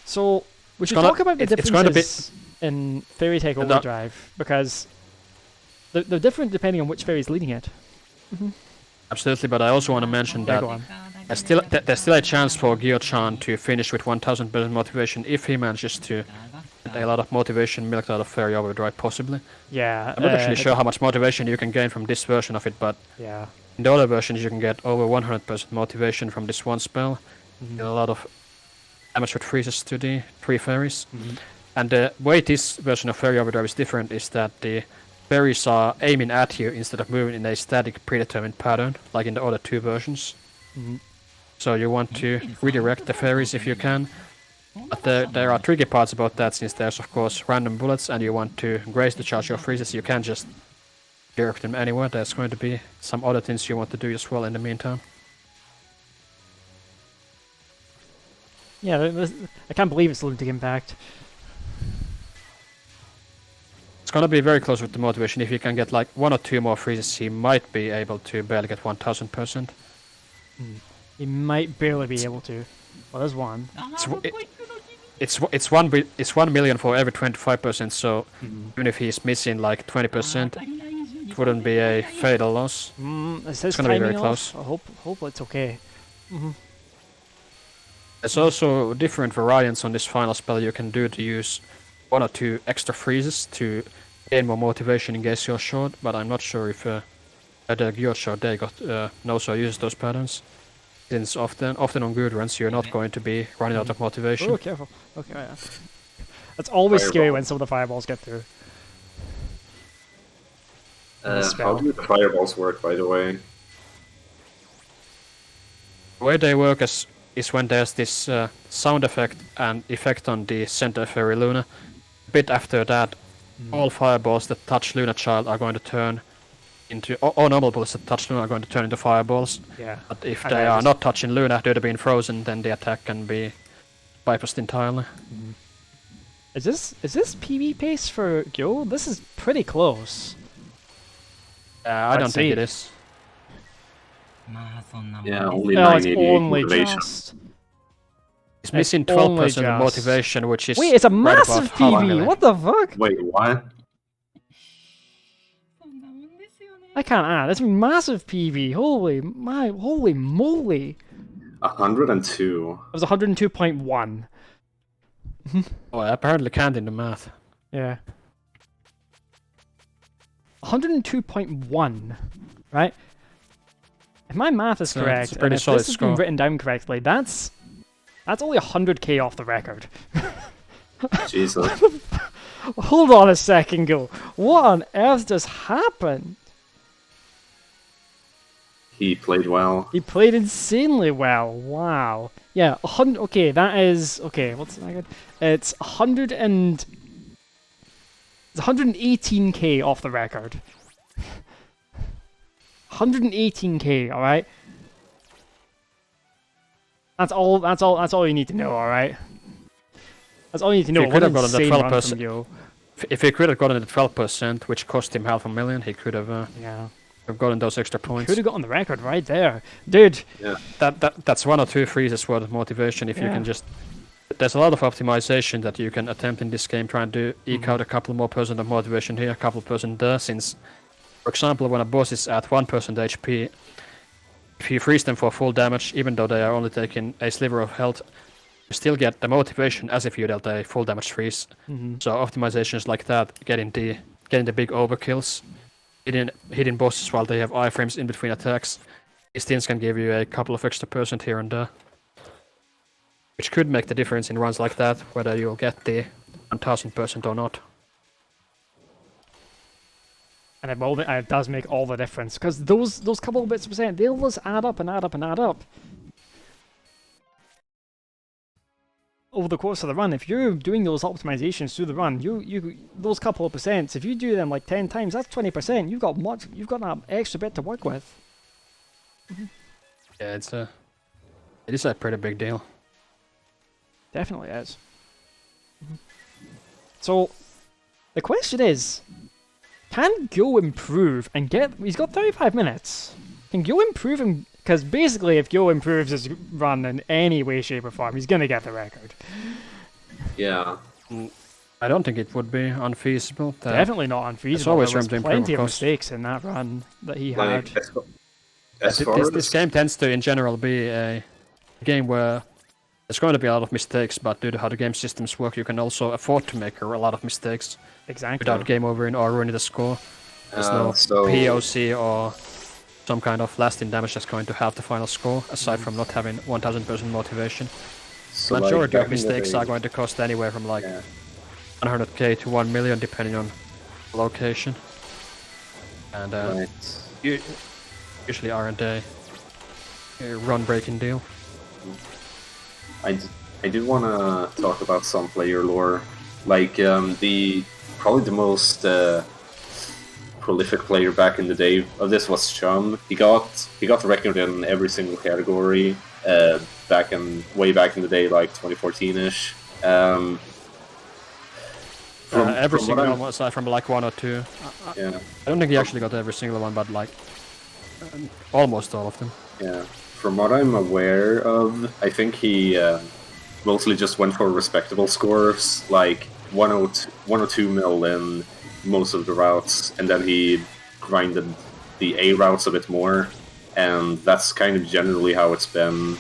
So we should talk about the differences in Fairy Tech Overdrive, because they're different depending on which fairy is leading it. Absolutely, but I also want to mention Yeah, that go on. there's still a chance for Gyou-chan to finish with 1000% motivation if he manages to get a lot of motivation milked out of Fairy Overdrive, possibly. Yeah. I'm not actually sure how much motivation you can gain from this version of it, but Yeah. in the other versions you can get over 100% motivation from this one spell. Get a lot of damage with freezes to the 3 fairies. And the way this version of Fairy Overdrive is different is that the fairies are aiming at you instead of moving in a static predetermined pattern, like in the other 2 versions. So you want to redirect the fairies if you can. But there are tricky parts about that, since there's of course random bullets and you want to graze the charge of freezes. You can't just jerk them anywhere. There's going to be some other things you want to do as well in the meantime. Yeah, I can't believe it's Lunatic Impact. It's gonna be very close with the motivation. If you can get like 1 or 2 more freezes, he might be able to barely get 1000%. He might barely be able to. Well, there's one. It's 1 million for every 25%. So even if he's missing like 20%, it wouldn't be a fatal loss. It's gonna be very close. I hope it's okay. There's also different variants on this final spell you can do to use 1 or 2 extra freezes to gain more motivation in case you're short, but I'm not sure if the Gyou or Dagoth knows or uses those patterns. Since often on good runs you're not going to be running out of motivation. Oh, careful. Okay, yeah. It's always scary Fireball. when some of the fireballs get through. How do the fireballs work, by the way? The way they work is when there's this sound effect and effect on the center fairy Luna. A bit after that, all fireballs that touch Luna Child are going to turn into... All normal bullets that touch Luna are going to turn into fireballs. Yeah. But if And they I are just- not touching Luna, they're being frozen, then the attack can be bypassed entirely. Is this PB pace for Gyou? This is pretty close. I don't Let's think see. it is. Yeah, only No, it's 988 only motivation. just. It's missing only 12% of just. motivation, which is Wait, it's a right above massive half a PB. million. What the fuck? Wait, what? I can't add. It's a massive PB. Holy moly! 102. It was 102.1. Oh, I apparently can't in the math. Yeah. 102.1, right? If my math is So, it's a correct, and pretty if solid this has been score. written down correctly, that's only 100k off the record. Jesus. Hold on a second, Go. What on earth just happened? He played well. He played insanely well. Wow. Yeah, 100. Okay, that is okay. What's that again? It's 100 and it's 118k off the record. 118k. All right. That's all. That's all you need to know. All right. That's all you need to know. He could have What gotten the insane run 12%. from Gyou. If he could have gotten the 12%, which cost him 500,000, he could have Yeah. gotten those extra points. Could have gotten the record right there, dude. That's 1 or 2 freezes worth of motivation if you Yeah. can just... There's a lot of optimization that you can attempt in this game, trying to eke out a couple more percent of motivation here, a couple percent there, since, for example, when a boss is at 1% HP, if you freeze them for full damage, even though they are only taking a sliver of health, you still get the motivation as if you dealt a full damage freeze. So optimizations like that, getting the big overkills, hitting bosses while they have iframes in between attacks, these things can give you a couple of extra percent here and there. Which could make the difference in runs like that, whether you'll get the 1000% or not. And it does make all the difference, because those couple of bits of percent, they'll just add up and add up and add up. Over the course of the run, if you're doing those optimizations through the run, you those couple of percents, if you do them like 10 times, that's 20%. You've got that extra bit to work with. Yeah, it is a pretty big deal. Definitely is. So, the question is, can Gyou improve and get... He's got 35 minutes. Can Gyou improve him? Because basically, if Gyou improves his run in any way, shape, or form, he's going to get the record. Yeah. I don't think it would be unfeasible. Definitely not unfeasible. always There was room to improve, plenty of of course. mistakes in that run that he Like, had. This game tends to, in general, be a game where there's going to be a lot of mistakes, but due to how the game systems work, you can also afford to make a lot of mistakes. Exactly. Without game over or ruining the score. There's no so- POC or some kind of lasting damage that's going to have the final score, aside from not having 1000% motivation. So The majority back of in the mistakes day- are going to cost anywhere from like Yeah. 100k to 1 million, depending on location. And Right. usually aren't a run-breaking deal. I do want to talk about some player lore. Like, probably the most prolific player back in the day of this was Chum. He got the record in every single category way back in the day, like 2014-ish. Every from single what I'm- one, aside from like one or two. Yeah, I don't think he actually got every single one, but like almost all of them. yeah. From what I'm aware of, I think he mostly just went for respectable scores, like 102 mil in most of the routes, and then he grinded the A routes a bit more, and that's kind of generally how it's been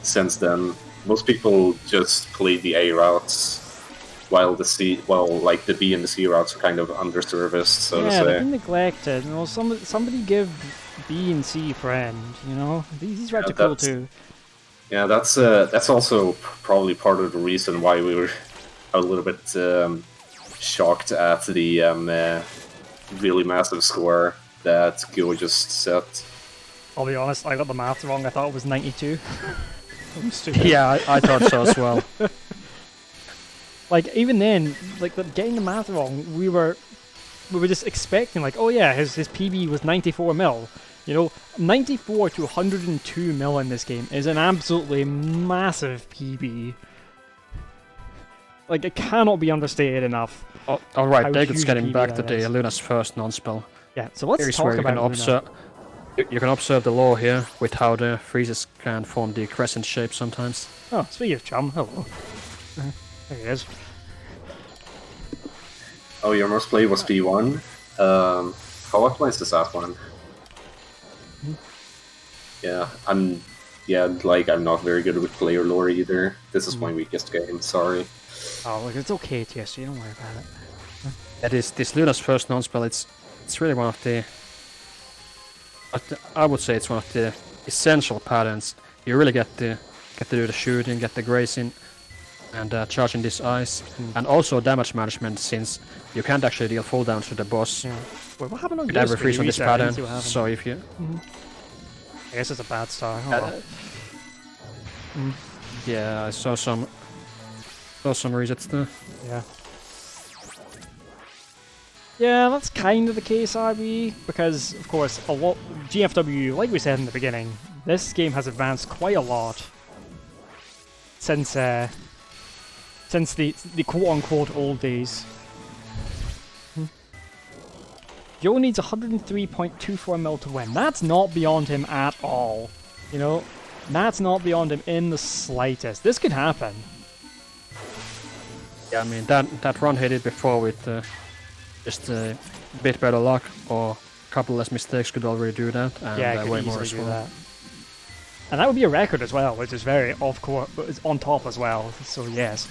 since then. Most people just play the A routes, while the B and the C routes are kind of underserviced, so to Yeah, they've say. been neglected. You know, somebody give B and C friend. You know, these routes Yeah, are cool that's- too. Yeah, that's also probably part of the reason why we were a little bit shocked at the really massive score that Gyou just set. I'll be honest, I got the math wrong. I thought it was 92. I'm stupid. Yeah, I thought so as well. Like even then, like getting the math wrong, we were just expecting like, oh yeah, his PB was 94 mil. You know, 94 to 102 mil in this game is an absolutely massive PB. Like it cannot be understated enough. Alright, How Dagoth's huge getting PB back to that the is. Luna's first non-spell. Yeah, so let's Here's talk where you about can Luna. observe. You can observe the law here with how the freezes can form the crescent shape sometimes. Oh, speaking of Chum, hello. There he is. Oh, your most play was B1. How optimized is that one? Yeah, I'm not very good with player lore either. This is my weakest game. Sorry. Oh, look, it's okay, TSG, don't worry about it. That is this Luna's first non-spell. It's really one of the. I would say it's one of the essential patterns. You really get to do the shooting, get the grazing, and charging this ice, and also damage management, since you can't actually deal full damage to the boss Yeah. Wait, what happened on with your every screen? freeze on this Reset, I didn't pattern. see what happened. So if you I guess it's a bad start. Oh, well. yeah, I saw some resets there. Yeah. Yeah, that's kind of the case, RB, because, of course, a lot GFW, like we said in the beginning, this game has advanced quite a lot since the quote-unquote old days. Gyou needs 103.24 mil to win. That's not beyond him at all. You know, that's not beyond him in the slightest. This could happen. Yeah, I mean that run he did before with just a bit better luck or a couple less mistakes could already do that, and Yeah, could way easily more as do well. that. And that would be a record as well, which is very off-court, but it's on top as well, so yes.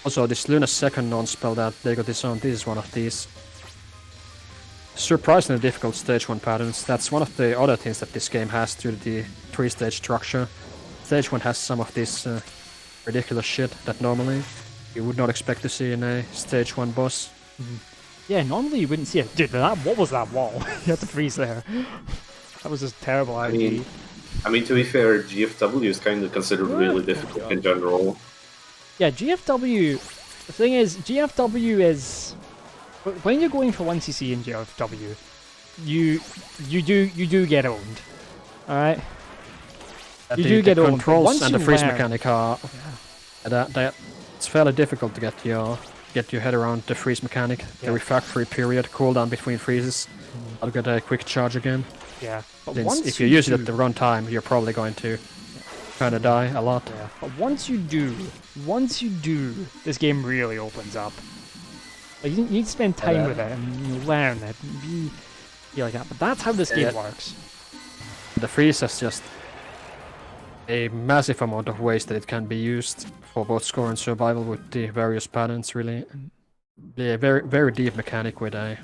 Also, this Luna's second non-spell that Dagoth is on, this is one of these surprisingly difficult stage 1 patterns. That's one of the other things that this game has due to the 3-stage structure. Stage 1 has some of this ridiculous shit that normally you would not expect to see in a stage 1 boss. Yeah, normally you wouldn't see it. Dude, what was that wall? You had to freeze there. That was just terrible idea. I mean, to be fair, GFW is kind of considered really difficult in general. Yeah, GFW... The thing is, GFW is... When you're going for 1cc in GFW, you do get owned. Alright? You do get the owned, but controls once and the you freeze learn- mechanic are it's fairly difficult to get your head around the freeze mechanic, the refractory period, cooldown between freezes. I'll get a quick charge again. Yeah, but Since once if you use it do- at the wrong time, you're probably going to kind of die a lot. Yeah, but once you do, this game really opens up. Like, you need to spend time Yeah. with it and learn it and be like that. But that's how this game works. The freeze has just a massive amount of ways that it can be used for both score and survival with the various patterns. Really, a very deep mechanic with a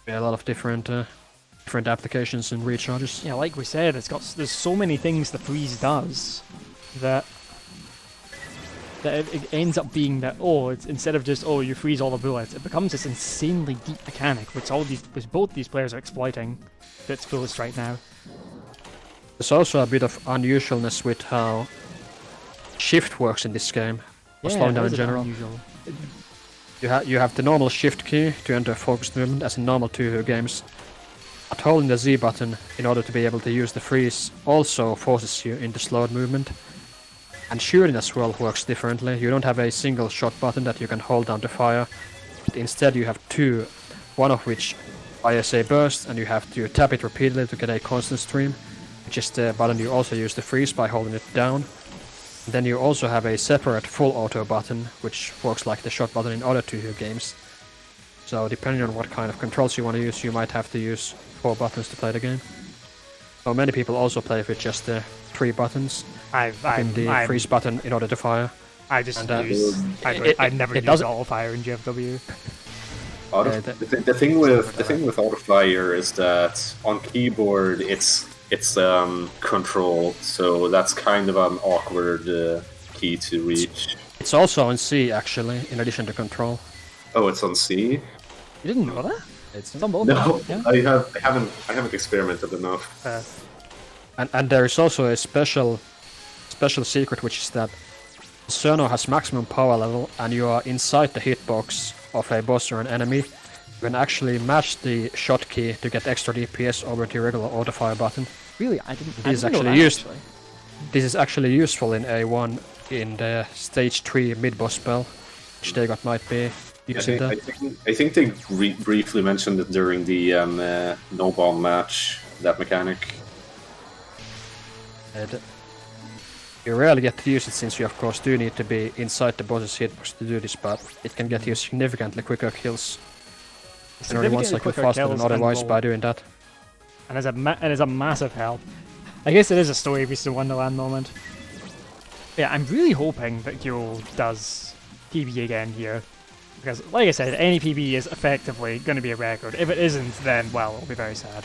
lot of different applications and recharges. Yeah, like we said, there's so many things the freeze does that it ends up being that it's instead of just you freeze all the bullets, it becomes this insanely deep mechanic which both these players are exploiting to its fullest right now. There's also a bit of unusualness with how shift works in this game, or slowing down in general. Unusual. You have the normal shift key to enter focused movement as in normal Touhou games. But holding the Z button in order to be able to use the freeze also forces you into slowed movement. And shooting as well works differently. You don't have a single shot button that you can hold down to fire. But instead you have two, one of which fires a burst, and you have to tap it repeatedly to get a constant stream, which is the button you also use to freeze by holding it down. And then you also have a separate full auto button, which works like the shot button in other Touhou games. So depending on what kind of controls you want to use, you might have to use 4 buttons to play the game. So many people also play with just the 3 buttons. And the freeze button in order to fire. I just And, use. I never use auto fire in GFW. The thing with auto fire is that on keyboard it's controlled, so that's kind of an awkward key to reach. It's also on C actually, in addition to control. Oh, it's on C. You didn't know that? It's on both. No, Yeah. I haven't experimented enough. And there is also a special secret, which is that Cerno has maximum power level, and you are inside the hitbox of a boss or an enemy. You can actually match the shot key to get extra DPS over the regular auto fire button. Really, I didn't This is actually useful in A1 in the stage 3 mid boss spell, which Dagoth might be using that. I think they briefly mentioned it during the no bomb match, that mechanic. And you rarely get to use it, since you of course do need to be inside the boss's hitbox to do this, but it can get you significantly quicker kills. Generally one cycle faster than otherwise by doing that. And is a massive help. I guess it is a Story Beast of Wonderland moment. Yeah, I'm really hoping that Gyou does PB again here. Because, like I said, any PB is effectively going to be a record. If it isn't, then, well, it'll be very sad.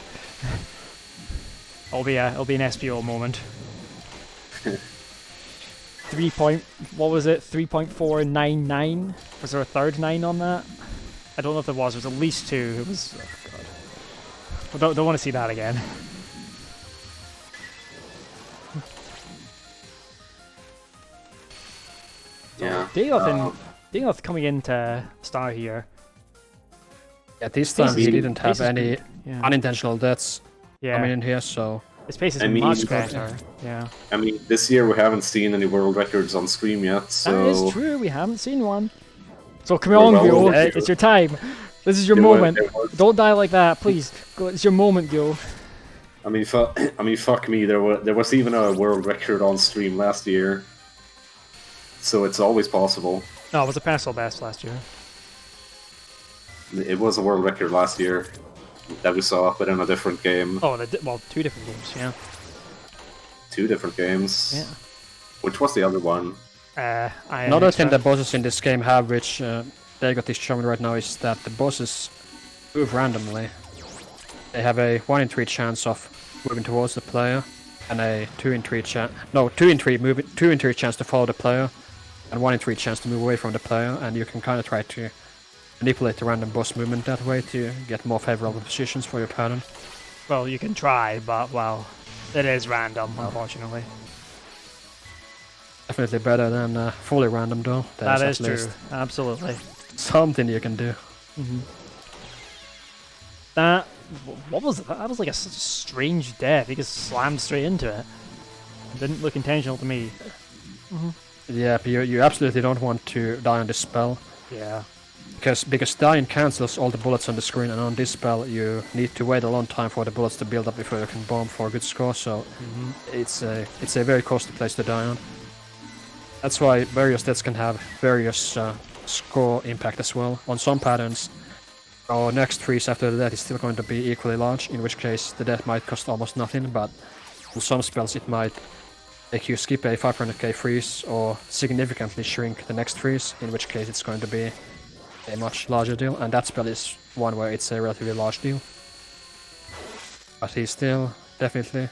It'll be an SPO moment. 3.499? Was there a third 9 on that? I don't know if there was. It was at least 2. It was... Oh, God. Don't want to see that again. Yeah. Dagoth coming into Star here. Yeah, this time he didn't have any unintentional deaths Yeah. coming in here, so... His pace is I mean, much better. Yeah. I mean, this year we haven't seen any world records on stream yet, so... That is true, we haven't seen one. So come on, well, Gyou, yeah. it's your time. This is your moment. Don't die like that, please. It's your moment, Gyou. I mean, fuck me. There was even a world record on stream last year, so it's always possible. No, it was a personal best last year. It was a world record last year that we saw, but in a different game. Oh, 2 different games, yeah. 2 different games. Yeah. Which was the other one? Another thing the bosses in this game have, which Dagoth is showing right now, is that the bosses move randomly. They have a 1 in 3 chance of moving towards the player, and a 2 in 3 chance to follow the player, and 1 in 3 chance to move away from the player, and you can kind of try to manipulate the random boss movement that way to get more favorable positions for your pattern. Well, you can try, but, well, it is random, unfortunately. Definitely better than fully random, though. That There's is at true, least absolutely. something you can do. Mm-hmm. That... What was that? That was like a strange death. He just slammed straight into it. It didn't look intentional to me. Mm-hmm. Yeah, but you absolutely don't want to die on this spell. Yeah. Because dying cancels all the bullets on the screen, and on this spell you need to wait a long time for the bullets to build up before you can bomb for a good score, so it's a very costly place to die on. That's why various deaths can have various score impact as well. On some patterns, our next freeze after the death is still going to be equally large, in which case the death might cost almost nothing, but on some spells it might make you skip a 500k freeze or significantly shrink the next freeze, in which case it's going to be a much larger deal, and that spell is one where it's a relatively large deal. But he's still definitely,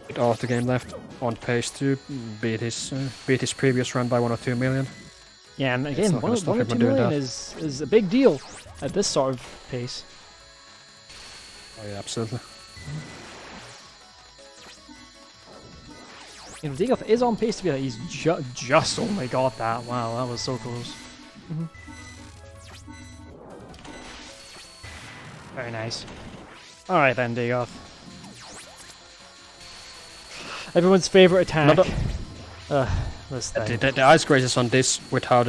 with all of the game left, on pace to beat his previous run by 1 or 2 million. Yeah, and again, 1 or 2 million is a big deal at this sort of pace. Oh yeah, absolutely. You know, Dagoth is on pace to be like, he's just only got that. Wow, that was so close. Very nice. Alright then, Dagoth. Everyone's favourite attack. This thing. The ice grazes on this with how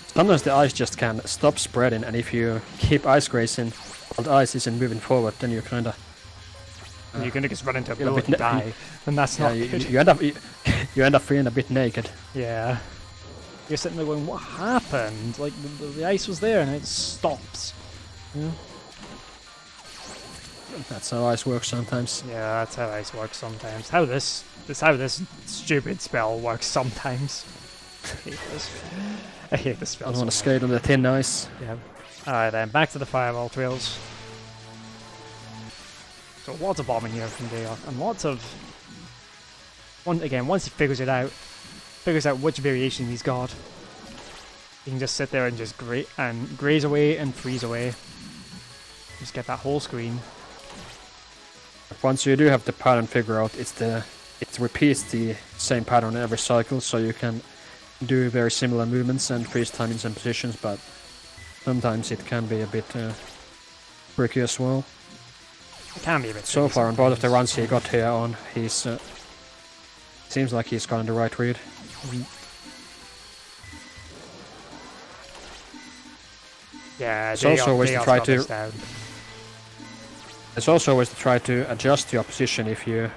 sometimes the ice just can stop spreading, and if you keep ice grazing while the ice isn't moving forward, then you kinda you're gonna just run into a bullet and die, and that's not good. You end up feeling a bit naked. Yeah. You're sitting there going, what happened? Like, the ice was there and it stops. Yeah. That's how ice works sometimes. Yeah, that's how ice works sometimes. How this stupid spell works sometimes. I hate this. I hate this spell. I want to skate on the thin ice. Yeah. Alright then, back to the fireball trails. So lots of bombing here from Dagoth, and lots of... once he figures out which variation he's got, he can just sit there and just graze away and freeze away. Just get that whole screen. Once you do have the pattern figured out, it repeats the same pattern every cycle, so you can do very similar movements and freeze timings and positions, but sometimes it can be a bit tricky as well. It can be a bit so far on both of the runs he got here on, he's seems like he's gotten the right read. Yeah, it's also always to try to. It's also always to try to adjust your position if you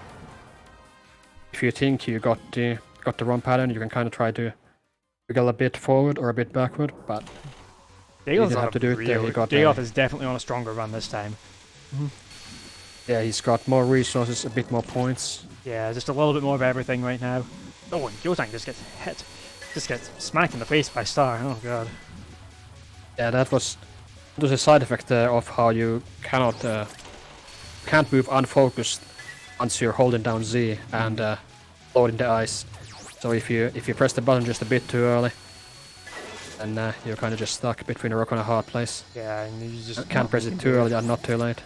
think you got the wrong pattern. You can kind of try to wiggle a bit forward or a bit backward, but you didn't have to do it there. Dagoth is definitely on a stronger run this time. Yeah, he's got more resources, a bit more points. Yeah, just a little bit more of everything right now. Oh, and Gyou just gets hit. Just gets smacked in the face by Star. Oh god. Yeah, that was a side effect of how you can't move unfocused once you're holding down Z and loading the ice. So if you press the button just a bit too early, then you're kind of just stuck between a rock and a hard place. Yeah, and you just can't press it too early and not too late.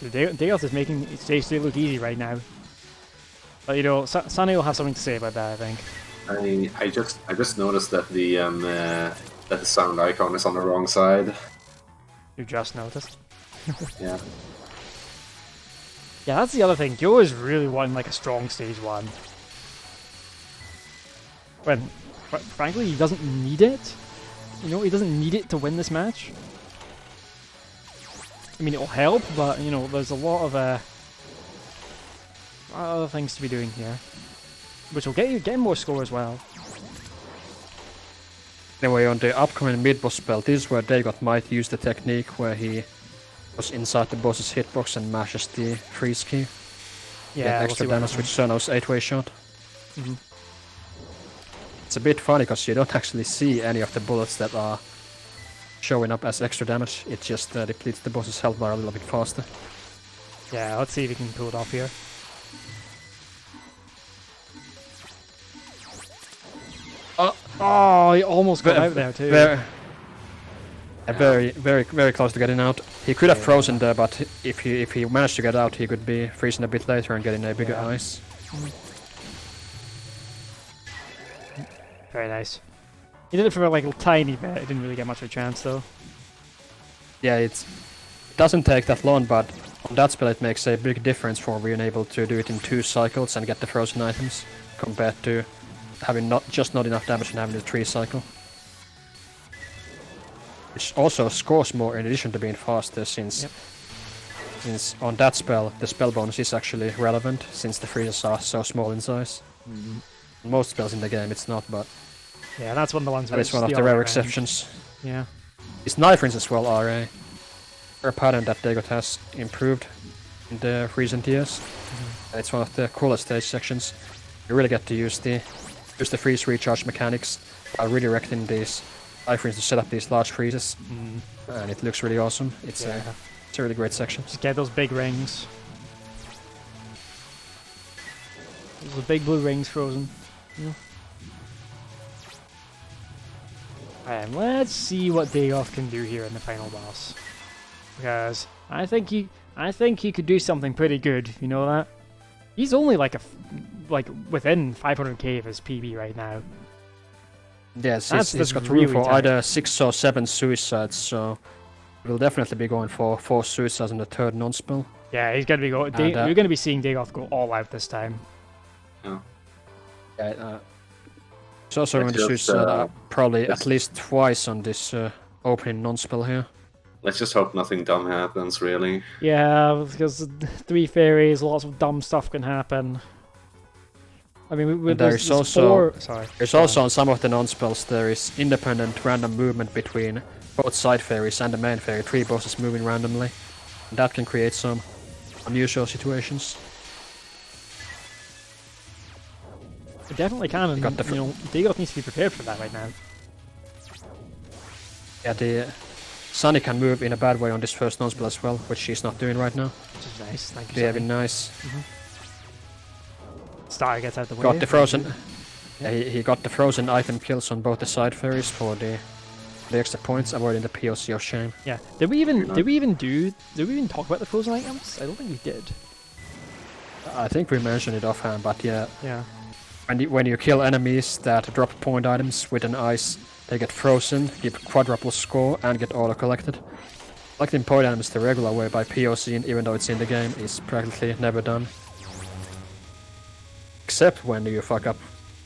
Dagoth is making stage 3 look easy right now. But you know, Sunny will have something to say about that, I think. I just noticed that the sound icon is on the wrong side. You just noticed? Yeah. Yeah, that's the other thing. Gyou is really wanting like a strong stage 1. When, frankly, he doesn't need it. You know, he doesn't need it to win this match. I mean, it'll help, but you know, there's a lot of other things to be doing here, which will get more score as well. Anyway, on the upcoming mid-boss spell, this is where Dagoth might use the technique where he goes inside the boss's hitbox and mashes the freeze key. Yeah, get extra damage with Sono's 8-way shot. It's a bit funny because you don't actually see any of the bullets that are showing up as extra damage. It just depletes the boss's health bar a little bit faster. Yeah, let's see if he can pull it off here. Oh, he almost got out there too. Very close to getting out. He could have frozen there, but if he managed to get out, he could be freezing a bit later and getting a bigger ice. Very nice. He did it for like a tiny bit. He didn't really get much of a chance though. Yeah, it doesn't take that long, but on that spell it makes a big difference for being able to do it in 2 cycles and get the frozen items, compared to having not enough damage and having the 3 cycle. which also scores more in addition to being faster, since on that spell the spell bonus is actually relevant, since the freezes are so small in size. Most spells in the game it's not, but Yeah, that's one of the ones. that where is it's one of the the other rare way around. exceptions. Yeah. These knife rings as well are a pattern that Dagoth has improved in the recent years. And it's one of the coolest stage sections. You really get to use the freeze recharge mechanics while redirecting these knife rings to set up these large freezes, and it looks really awesome. It's a really great section. Just get those big rings. Those big blue rings frozen. Yeah. And let's see what Dagoth can do here in the final boss. Because I think he could do something pretty good. You know that? He's only like within 500k of his PB right now. Yes, That's he's got really room for tight. either 6 or 7 suicides, so we'll definitely be going for 4 suicides in the third non-spell. Yeah, he's gonna be going. You're gonna be seeing Dagoth go all out this time. Yeah, he's also going to just, suicide probably at least twice on this opening non-spell here. Let's just hope nothing dumb happens, really. Yeah, because 3 fairies, lots of dumb stuff can happen. I mean, there's also- Sorry. There's also on some of the non-spells there is independent random movement between both side fairies and the main fairy, 3 bosses moving randomly. And that can create some unusual situations. It definitely can, and got the Dagoth needs to be prepared for that right now. Yeah, the Sunny can move in a bad way on this first non-spell as well, which she's not doing right now. Which is nice. Thank you. Very Sonny. nice. Star gets out the way. Got the frozen. Yeah, he got the frozen item kills on both the side fairies for the extra points, avoiding the POC of shame. Yeah. Did we even talk about the frozen items? I don't think we did. I think we mentioned it offhand, but yeah, Yeah. when you kill enemies that drop point items with an ice, they get frozen, give quadruple score, and get auto collected. Collecting point items the regular way by POC, even though it's in the game, is practically never done. Except when you fuck up,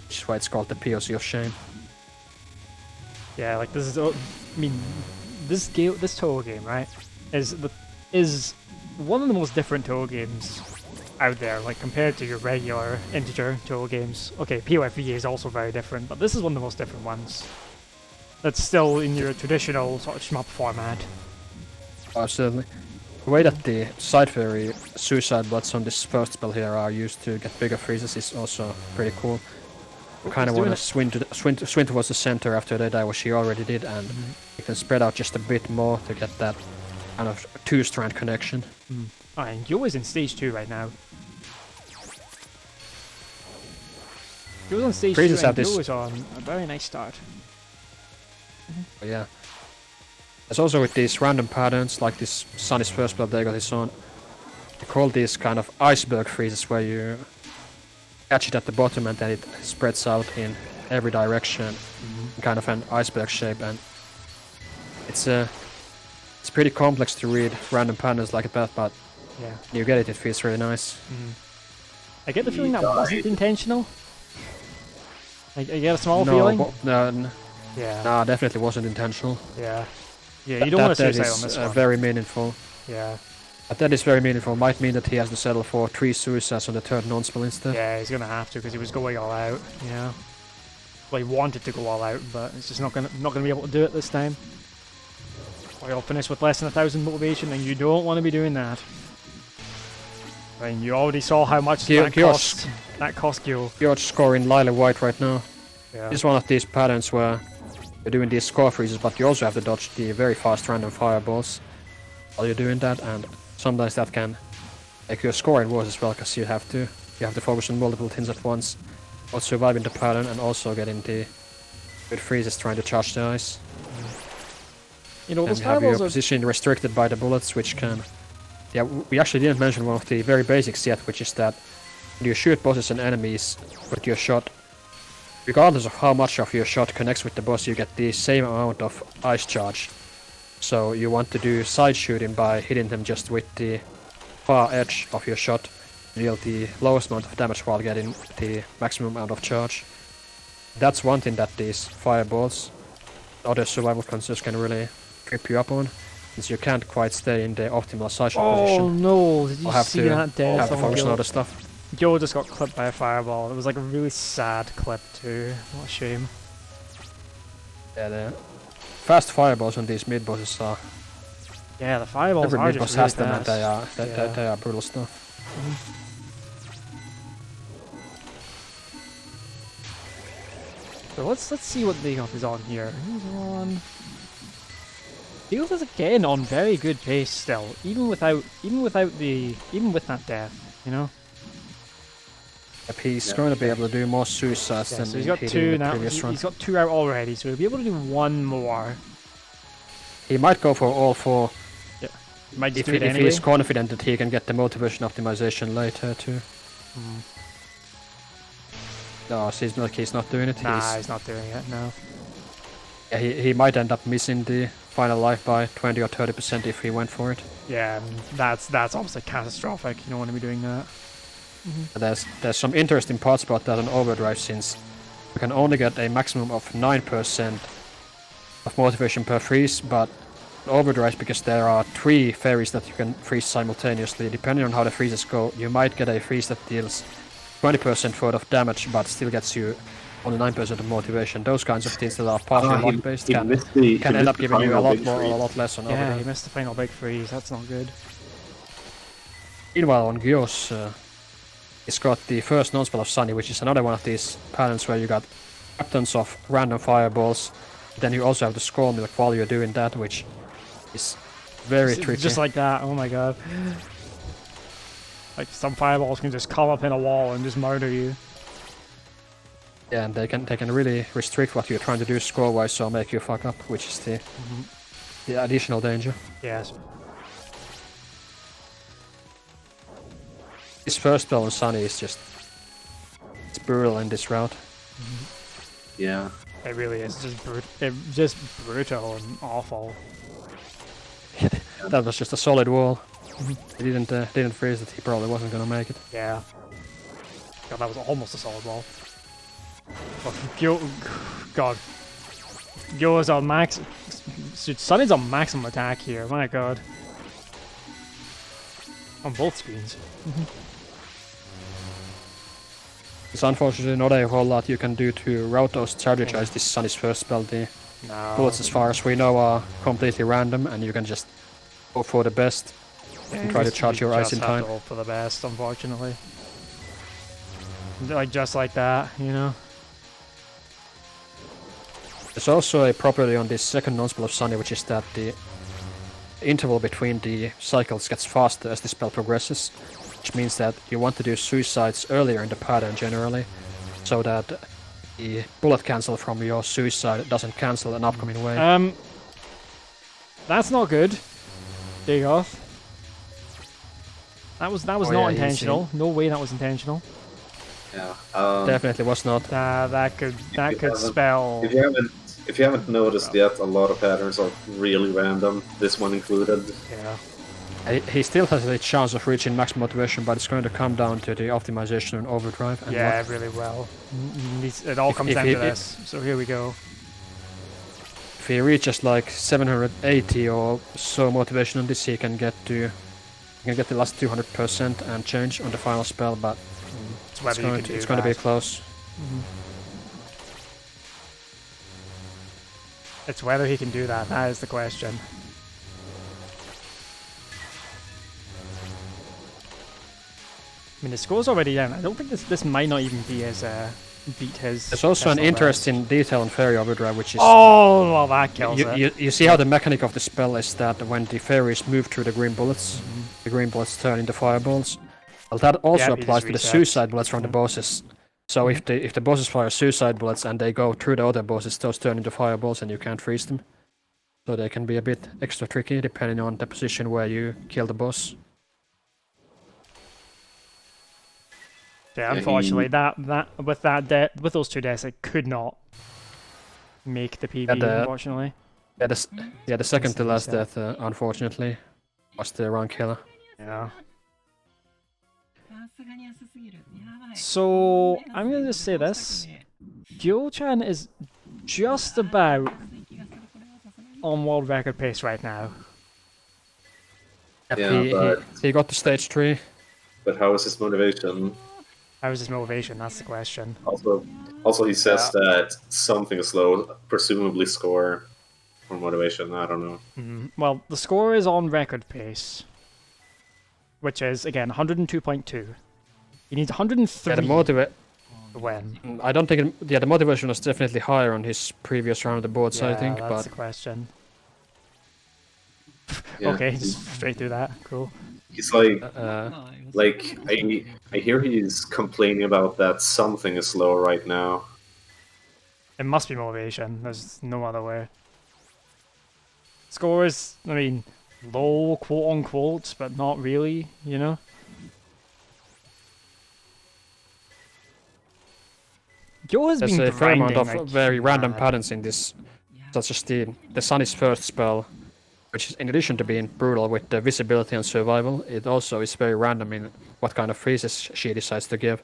which is why it's called the POC of shame. Yeah, like this is. I mean, this Touhou game, right, is one of the most different Touhou games out there. Like compared to your regular integer Touhou games. Okay, POFV is also very different, but this is one of the most different ones. That's still in your traditional sort of shmup format. Absolutely. The way that the side fairy suicide bloods on this first spell here are used to get bigger freezes is also pretty cool. You kind of he's want doing to swing towards the center after they die, what she already did, and you can spread out just a bit more to get that kind of 2-strand connection. Oh, and Gyou is in stage 2 right now. Gyou's on stage 2 Freezes and have this- Gyou is on a very nice start. But yeah. There's also with these random patterns, like this Sunny's first spell Dagoth is on, they call these kind of iceberg freezes, where you catch it at the bottom and then it spreads out in every direction, in kind of an iceberg shape, and it's pretty complex to read random patterns like that, but Yeah. when you get it, it feels really nice. I get the feeling that wasn't intentional. I get a small no, feeling. Yeah, nah, definitely wasn't intentional. Yeah. Yeah, you don't want to That suicide on is this one. very meaningful. Yeah. But that is very meaningful. Might mean that he has to settle for 3 suicides on the third non-spell instead. Yeah, he's gonna have to because he was going all out. Yeah. Well, he wanted to go all out, but it's just not gonna be able to do it this time. Or he'll finish with less than 1,000 motivation, and you don't want to be doing that. I mean, you already saw how much that cost. That cost Gyou. You're scoring Lily White right now. Yeah. This is one of these patterns where you're doing these score freezes, but you also have to dodge the very fast random fireballs while you're doing that, and sometimes that can make your scoring worse as well, because you have to focus on multiple things at once, both surviving the pattern and also getting the good freezes trying to charge the ice. You know, And those you have your fireballs are. position restricted by the bullets, which can... Yeah, we actually didn't mention one of the very basics yet, which is that when you shoot bosses and enemies with your shot, regardless of how much of your shot connects with the boss, you get the same amount of ice charge. So you want to do side shooting by hitting them just with the far edge of your shot, deal the lowest amount of damage while getting the maximum amount of charge. That's one thing that these fireballs, other survival concerns can really trip you up on, since you can't quite stay in the optimal sizing Oh position. no, did you I'll have see to that death have to on focus on Gyou? other stuff. Gyou just got clipped by a fireball. It was like a really sad clip too. What a shame. Yeah, the fast fireballs on these mid bosses are. Yeah, the fireballs Every are mid just boss really has them, and fast. they are brutal stuff. So let's see what Dagoth is on here. He's on. Dagoth is again on very good pace still, even with that death, you know. Yep, he's going to be able to do more suicides Yeah, than so he's got he did two in the now. previous run. He's got 2 out already, so he'll be able to do 1 more. He might go for all 4 Yeah, might just if, do it if anyway. he's confident that he can get the motivation optimization later too. No, so he's not doing it. Nah, he's not doing it. No. Yeah, he might end up missing the final life by 20 or 30% if he went for it. Yeah, that's obviously catastrophic. You don't want to be doing that. There's some interesting parts about that on Overdrive, since you can only get a maximum of 9% of motivation per freeze, but on Overdrive, because there are 3 fairies that you can freeze simultaneously, depending on how the freezes go, you might get a freeze that deals 20% worth of damage, but still gets you only 9% of motivation. Those kinds of things that are partly luck-based can end up giving you a lot more or a lot less on Yeah, Overdrive. he missed the final big freeze. That's not good. Meanwhile, on Gyou's, it's got the first non-spell of Sunny, which is another one of these patterns where you got captains of random fireballs. Then you also have the scroll milk while you're doing that, which is very tricky. Just like that. Oh my god. Like some fireballs can just come up in a wall and just murder you. Yeah, and they can really restrict what you're trying to do score-wise, so make you fuck up, which is the additional danger. Yes. This first spell on Sunny is it's brutal in this route. Yeah. It really is just brutal and awful. That was just a solid wall. He didn't freeze it. He probably wasn't gonna make it. Yeah. God, that was almost a solid wall. But Gyou, God. Gyou is on max. Sunny's on maximum attack here. My God. On both screens. It's unfortunately not a whole lot you can do to route those strategize this Sunny's first spell. The No. bullets, as far as we know, are completely random, and you can just go for the best and try to charge your eyes in time. Hope for the best, unfortunately. Like just like that, you know. There's also a property on this second non-spell of Sunny, which is that the interval between the cycles gets faster as the spell progresses, which means that you want to do suicides earlier in the pattern generally, so that the bullet cancel from your suicide doesn't cancel an upcoming wave. That's not good. Dagoth. That was not yeah, intentional. No way that was intentional. Yeah. Definitely was not. That could spell. If you haven't noticed yet, a lot of patterns are really random. This one included. Yeah. He still has a chance of reaching max motivation, but it's going to come down to the optimization and overdrive. And Yeah, luck. really well. It all comes down to this. So here we go. If he reaches like 780 or so motivation on this, he can get the last 200% and change on the final spell, but it's going to be close. It's whether he can do that. That is the question. I mean, the score's already down. I don't think this might not even be his beat his. There's also an personal interesting detail in Fairy Overdrive, which is oh, well, that kills it. you see how the mechanic of the spell is that when the fairies move through the green bullets, the green bullets turn into fireballs. Well, that also applies to the suicide bullets from the bosses. So if the bosses fire suicide bullets and they go through the other bosses, those turn into fireballs and you can't freeze them. So they can be a bit extra tricky depending on the position where you kill the boss. Yeah, unfortunately, with those 2 deaths, it could not make the PB. Unfortunately. Yeah, the second to last death, unfortunately, was the run killer. Yeah. So I'm gonna just say this: Gyou-chan is just about on world record pace right now. Yep, Yeah, he got to stage 3. but how is his motivation? How is his motivation? That's the question. Also, he says that something is low, presumably score or motivation. I don't know. Well, the score is on record pace, which is again 102.2. He needs 103 to win. I don't think. The motivation was definitely higher on his previous round of the boards. Yeah, I think, that's but the question. Yeah. Okay, just straight through that. Cool. He's like I hear he's complaining about that something is low right now. It must be motivation. There's no other way. Score is, I mean, low, quote unquote, but not really, you know? Gyou has there's been a fair amount grinding, of very random mad. patterns in this, such as the Sunny's first spell, which is in addition to being brutal with the visibility and survival, it also is very random in what kind of freezes she decides to give.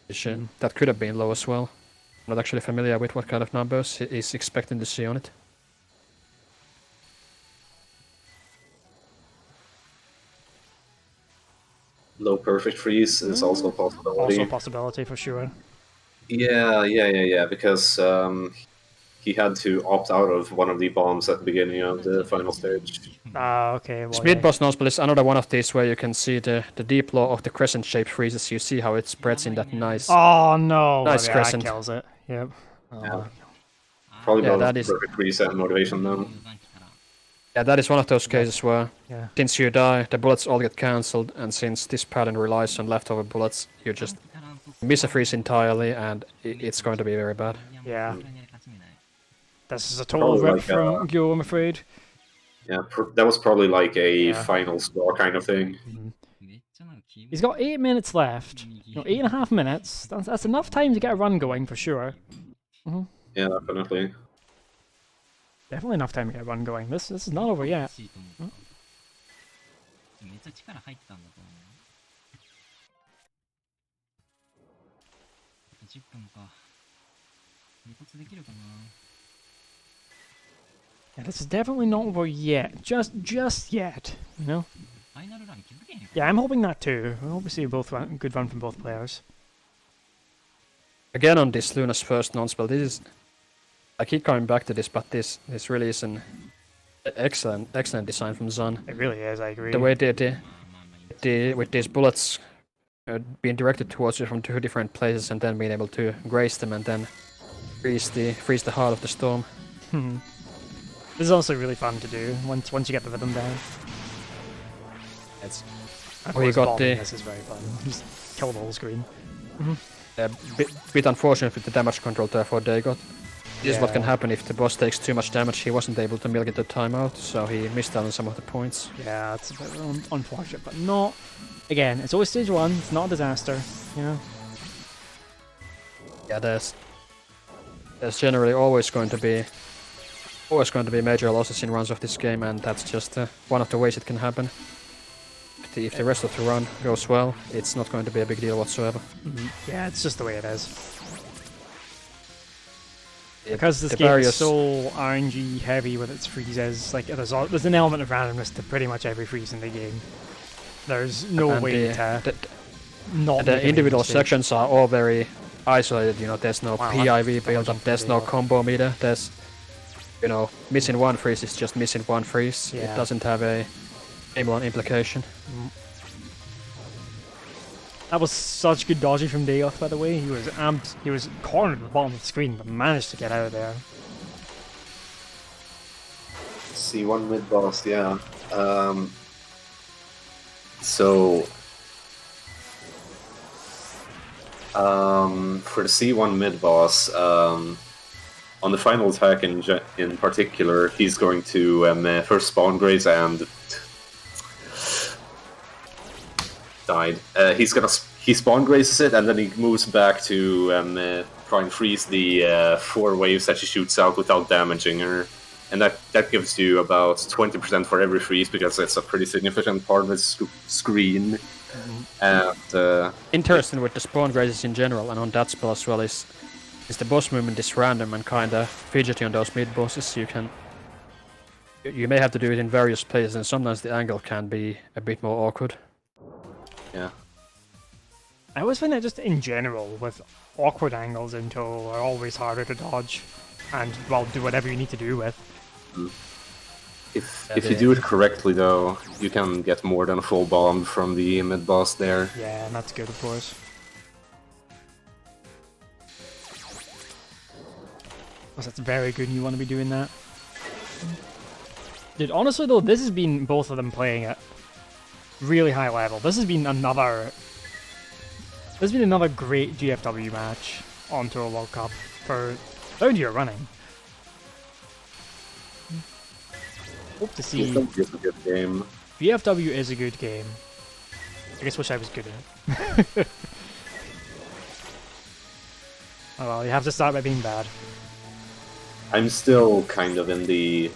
Which, that could have been low as well. Not actually familiar with what kind of numbers he's expecting to see on it. Low perfect freeze is also a possibility. Also a possibility for sure. Yeah. Because he had to opt out of one of the bombs at the beginning of the final stage. Ah, okay. Well, Speed boss nonspell is another one of these where you can see the deep law of the crescent shaped freezes. You see how it spreads in that nice. Oh no! Nice Yeah, crescent. that kills it. Yep. Yeah. Probably Yeah, both that is- perfect freeze and motivation then. Yeah, that is one of those cases where Yeah. since you die, the bullets all get cancelled, and since this pattern relies on leftover bullets, you just miss a freeze entirely, and it's going to be very bad. Yeah. This is a total Probably rip like, from Gyou, I'm afraid. Yeah, that was probably like a Yeah. final score kind of thing. He's got 8 minutes left. 8.5 minutes. That's enough time to get a run going for sure. Yeah, definitely. Definitely enough time to get a run going. This is not over yet. めっちゃ力入ったんだと思う。あと10分か。離脱できるかな。 Yeah, this is definitely not over yet. Just yet, you know? ファイナルラン気づけへんか。 Yeah, I'm hoping that too. I hope we see a good run from both players. Again on this Luna's first non-spell, this is... I keep coming back to this, but this really is an excellent design from Zun. It really is, I agree. The way with these bullets being directed towards you from 2 different places and then being able to graze them and then freeze the heart of the storm. This is also really fun to do once you get the rhythm down. It's Of Oh, you course, got bombing the- this is very fun. Just kill the whole screen. a bit unfortunate with the damage control there for Dagoth. This is what can Yeah. happen if the boss takes too much damage. He wasn't able to milk it the timeout, so he missed out on some of the points. Yeah, it's a bit unfortunate, but not. Again, it's always stage 1. It's not a disaster, you know. Yeah, there's generally always going to be major losses in runs of this game, and that's just one of the ways it can happen. If the rest of the run goes well, it's not going to be a big deal whatsoever. Yeah, it's just the way it is. Because this the game various- is so RNG heavy with its freezes, like there's an element of randomness to pretty much every freeze in the game. There's no and way to not the make an individual mistake. sections are all very isolated. You know, there's no Wow, PIV build up, jump there's really no well. combo meter. There's, you know, missing one freeze is just missing one freeze. Yeah. It doesn't have a game-long implication. That was such good dodging from Dagoth, by the way. He was amped. He was cornered at the bottom of the screen, but managed to get out of there. C1 mid boss, yeah. So for the C1 mid boss, on the final attack in particular, he's going to first spawn graze and died. He spawn grazes it and then he moves back to try and freeze the 4 waves that she shoots out without damaging her. And that gives you about 20% for every freeze because it's a pretty significant part of the screen. And Interesting with the spawn grazes in general, and on that spell as well, is the boss movement is random and kinda fidgety on those mid bosses. You can You may have to do it in various places, and sometimes the angle can be a bit more awkward. Yeah. I always find that just in general, with awkward angles in Touhou are always harder to dodge, and, well, do whatever you need to do with. If you do it correctly, though, you can get more than a full bomb from the mid-boss there. Yeah, and that's good, of course. Because that's very good and you want to be doing that. Dude, honestly though, this has been both of them playing at really high level. This has been another great GFW match on Tour World Cup for third year running. Hope to see. GFW is a good game. GFW is a good game. I guess wish I was good at it. Oh well, you have to start by being bad. I'm still kind of in the...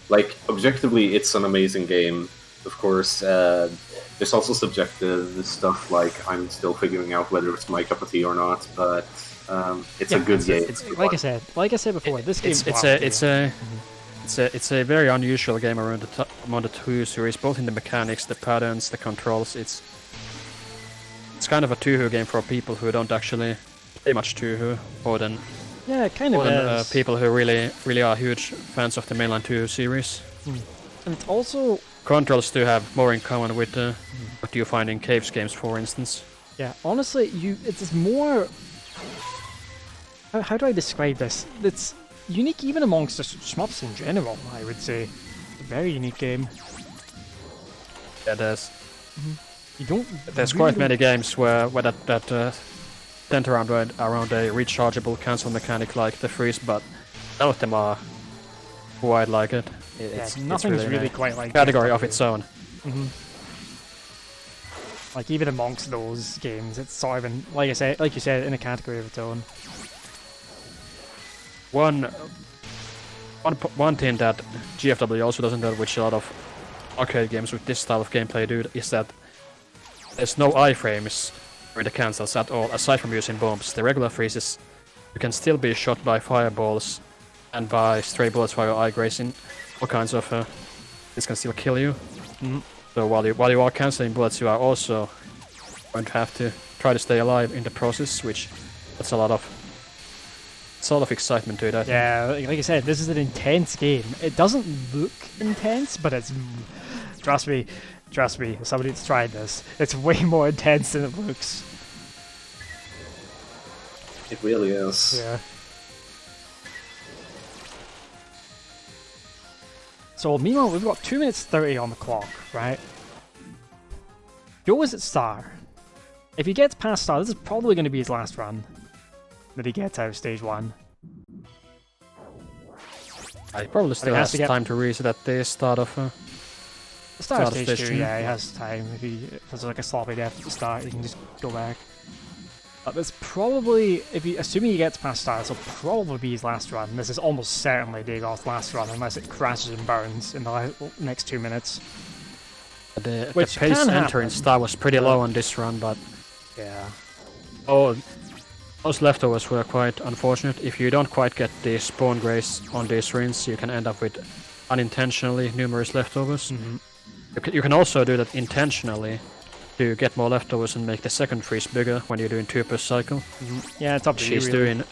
Like, objectively, it's an amazing game. Of course, there's also subjective stuff, like I'm still figuring out whether it's my cup of tea or not, but it's a good game. Like I said before, this game it's a very unusual game around the Touhou series, both in the mechanics, the patterns, the controls. It's kind of a Touhou game for people who don't actually play much Touhou, more than people who really are huge fans of the mainline Touhou series. And it's also controls do have more in common with what you find in Caves games, for instance. Yeah, honestly, it's more. How do I describe this? It's unique even amongst the shmups in general, I would say. It's a very unique game. Yeah, there's. You don't. There's quite many games where that center around a rechargeable cancel mechanic like the freeze, but none of them are quite like it. Nothing's really quite like category of its own. Like even amongst those games, it's sort of in, like you said, in a category of its own. One thing that GFW also doesn't do, which a lot of arcade games with this style of gameplay do, is that there's no iframes in the cancels at all, aside from using bombs. The regular freezes, you can still be shot by fireballs and by stray bullets while you're eye grazing. All kinds of this can still kill you. So while you are canceling bullets, you are also going to have to try to stay alive in the process, which that's a lot of excitement to it, I think. Yeah, like I said, this is an intense game. It doesn't look intense, but it's trust me, somebody that's tried this. It's way more intense than it looks. It really is. Yeah. So meanwhile, we've got 2 minutes 30 on the clock, right? Gyou is at Star. If he gets past Star, this is probably going to be his last run that he gets out of Stage 1. He probably still has time to reset at the start of... the start of Stage 2, yeah, he has time. If there's like a sloppy death at the start, he can just go back. But that's probably, assuming he gets past Star, this will probably be his last run. This is almost certainly Dagoth's last run, unless it crashes and burns in the next 2 minutes. The pace entering Star was pretty low on this run, but... Yeah. Oh, those leftovers were quite unfortunate. If you don't quite get the spawn grace on these runs, you can end up with unintentionally numerous leftovers. You can also do that intentionally to get more leftovers and make the second freeze bigger when you're doing 2 per cycle. Yeah, it's up to you. She's really. doing.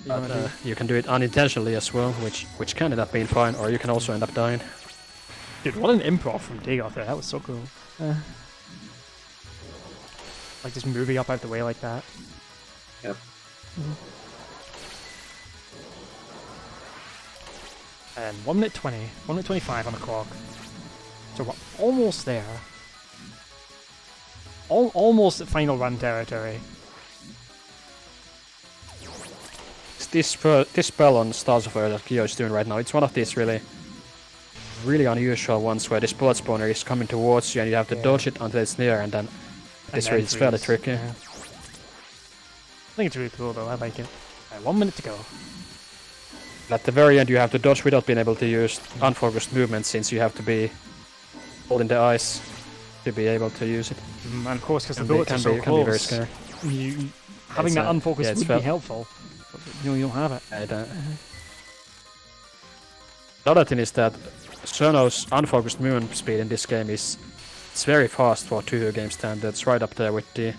But, you can do it unintentionally as well, which can end up being fine, or you can also end up dying. Dude, what an improv from Dagoth there. That was so cool. Like just moving up out the way like that. Yep. And 1 minute 20, 1 minute 25 on the clock. So we're almost there. Almost at final run territory. This spell on Stars of Earth that Gyou is doing right now, it's one of these really unusual ones where this bullet spawner is coming towards you and you have to dodge it until it's near, and then this really is fairly tricky. Yeah. I think it's really cool though, I like it. Right, 1 minute to go. At the very end you have to dodge without being able to use unfocused movement, since you have to be holding the ice to be able to use it. And of course, because the bullets are so close, can be very scary. Having that unfocused would be helpful. But you don't have it. Another thing is that Sono's unfocused movement speed in this game is it's very fast for Touhou game standards, right up there with the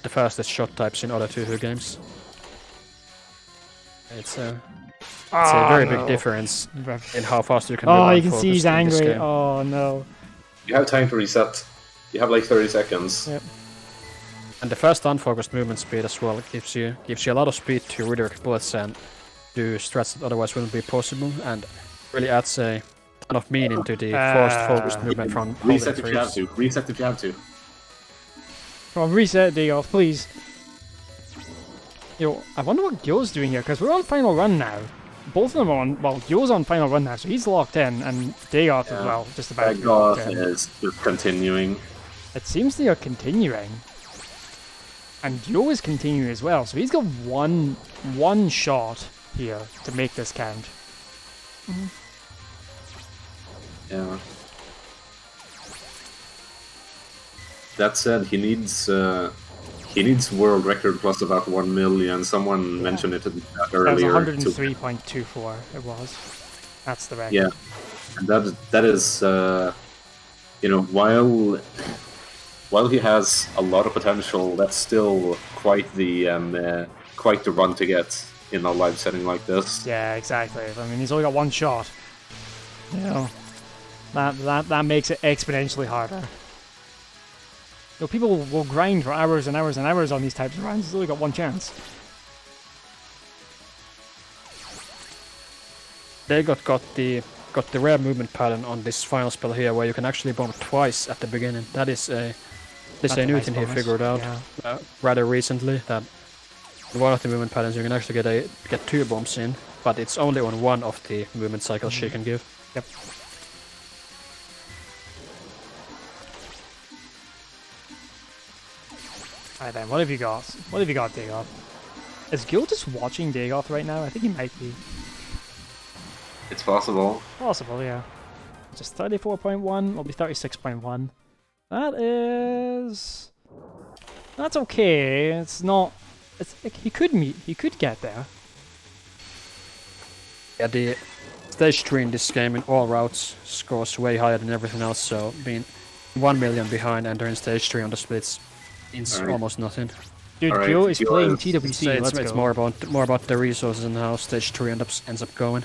fastest shot types in other Touhou games. It's a very big difference in how fast you can move. Oh, you can see he's in this angry. game. Oh no. You have time to reset. You have like 30 seconds. Yep. And the fast unfocused movement speed as well gives you a lot of speed to redirect bullets and do strats that otherwise wouldn't be possible, and really adds a ton of meaning to the forced focused movement from Reset holding if you have frames. to. Reset if you have to. Come on, reset Dagoth, please. Yo, I wonder what Gyou's doing here, because we're on final run now. Both of them are on, well, Gyou's on final run now, so he's locked in, and Dagoth as well, just about to be locked Dagoth in. is just continuing. It seems they are continuing. And Gyou is continuing as well, so he's got one shot here to make this count. Yeah. That said, he needs world record plus about 1 million. Someone mentioned it That was earlier. 103.24, it was. That's the record. Yeah, and that is you know, while he has a lot of potential, that's still quite the run to get in a live setting like this. Yeah, exactly. I mean, he's only got one shot. You know, that makes it exponentially harder. You know, people will grind for hours and hours and hours on these types of runs. He's only got one chance. Dagoth got the rare movement pattern on this final spell here, where you can actually bomb twice at the beginning. That is a new nice thing he bonus. figured out rather recently. That in one of the movement patterns you can actually get 2 bombs in, but it's only on one of the movement cycles she can give. Yep. Alright then, what have you got? What have you got, Dagoth? Is Gyou just watching Dagoth right now? I think he might be. It's possible. Possible, yeah. Just 34.1, will be 36.1. That is... That's okay, it's not... he could get there. Yeah, the stage 3 in this game in all routes scores way higher than everything else, so being 1 million behind entering stage 3 on the splits means almost nothing. Dude, Alright, Gyou is Gyou playing is- TWC, let's It's go. more about the resources and how stage 3 ends up going.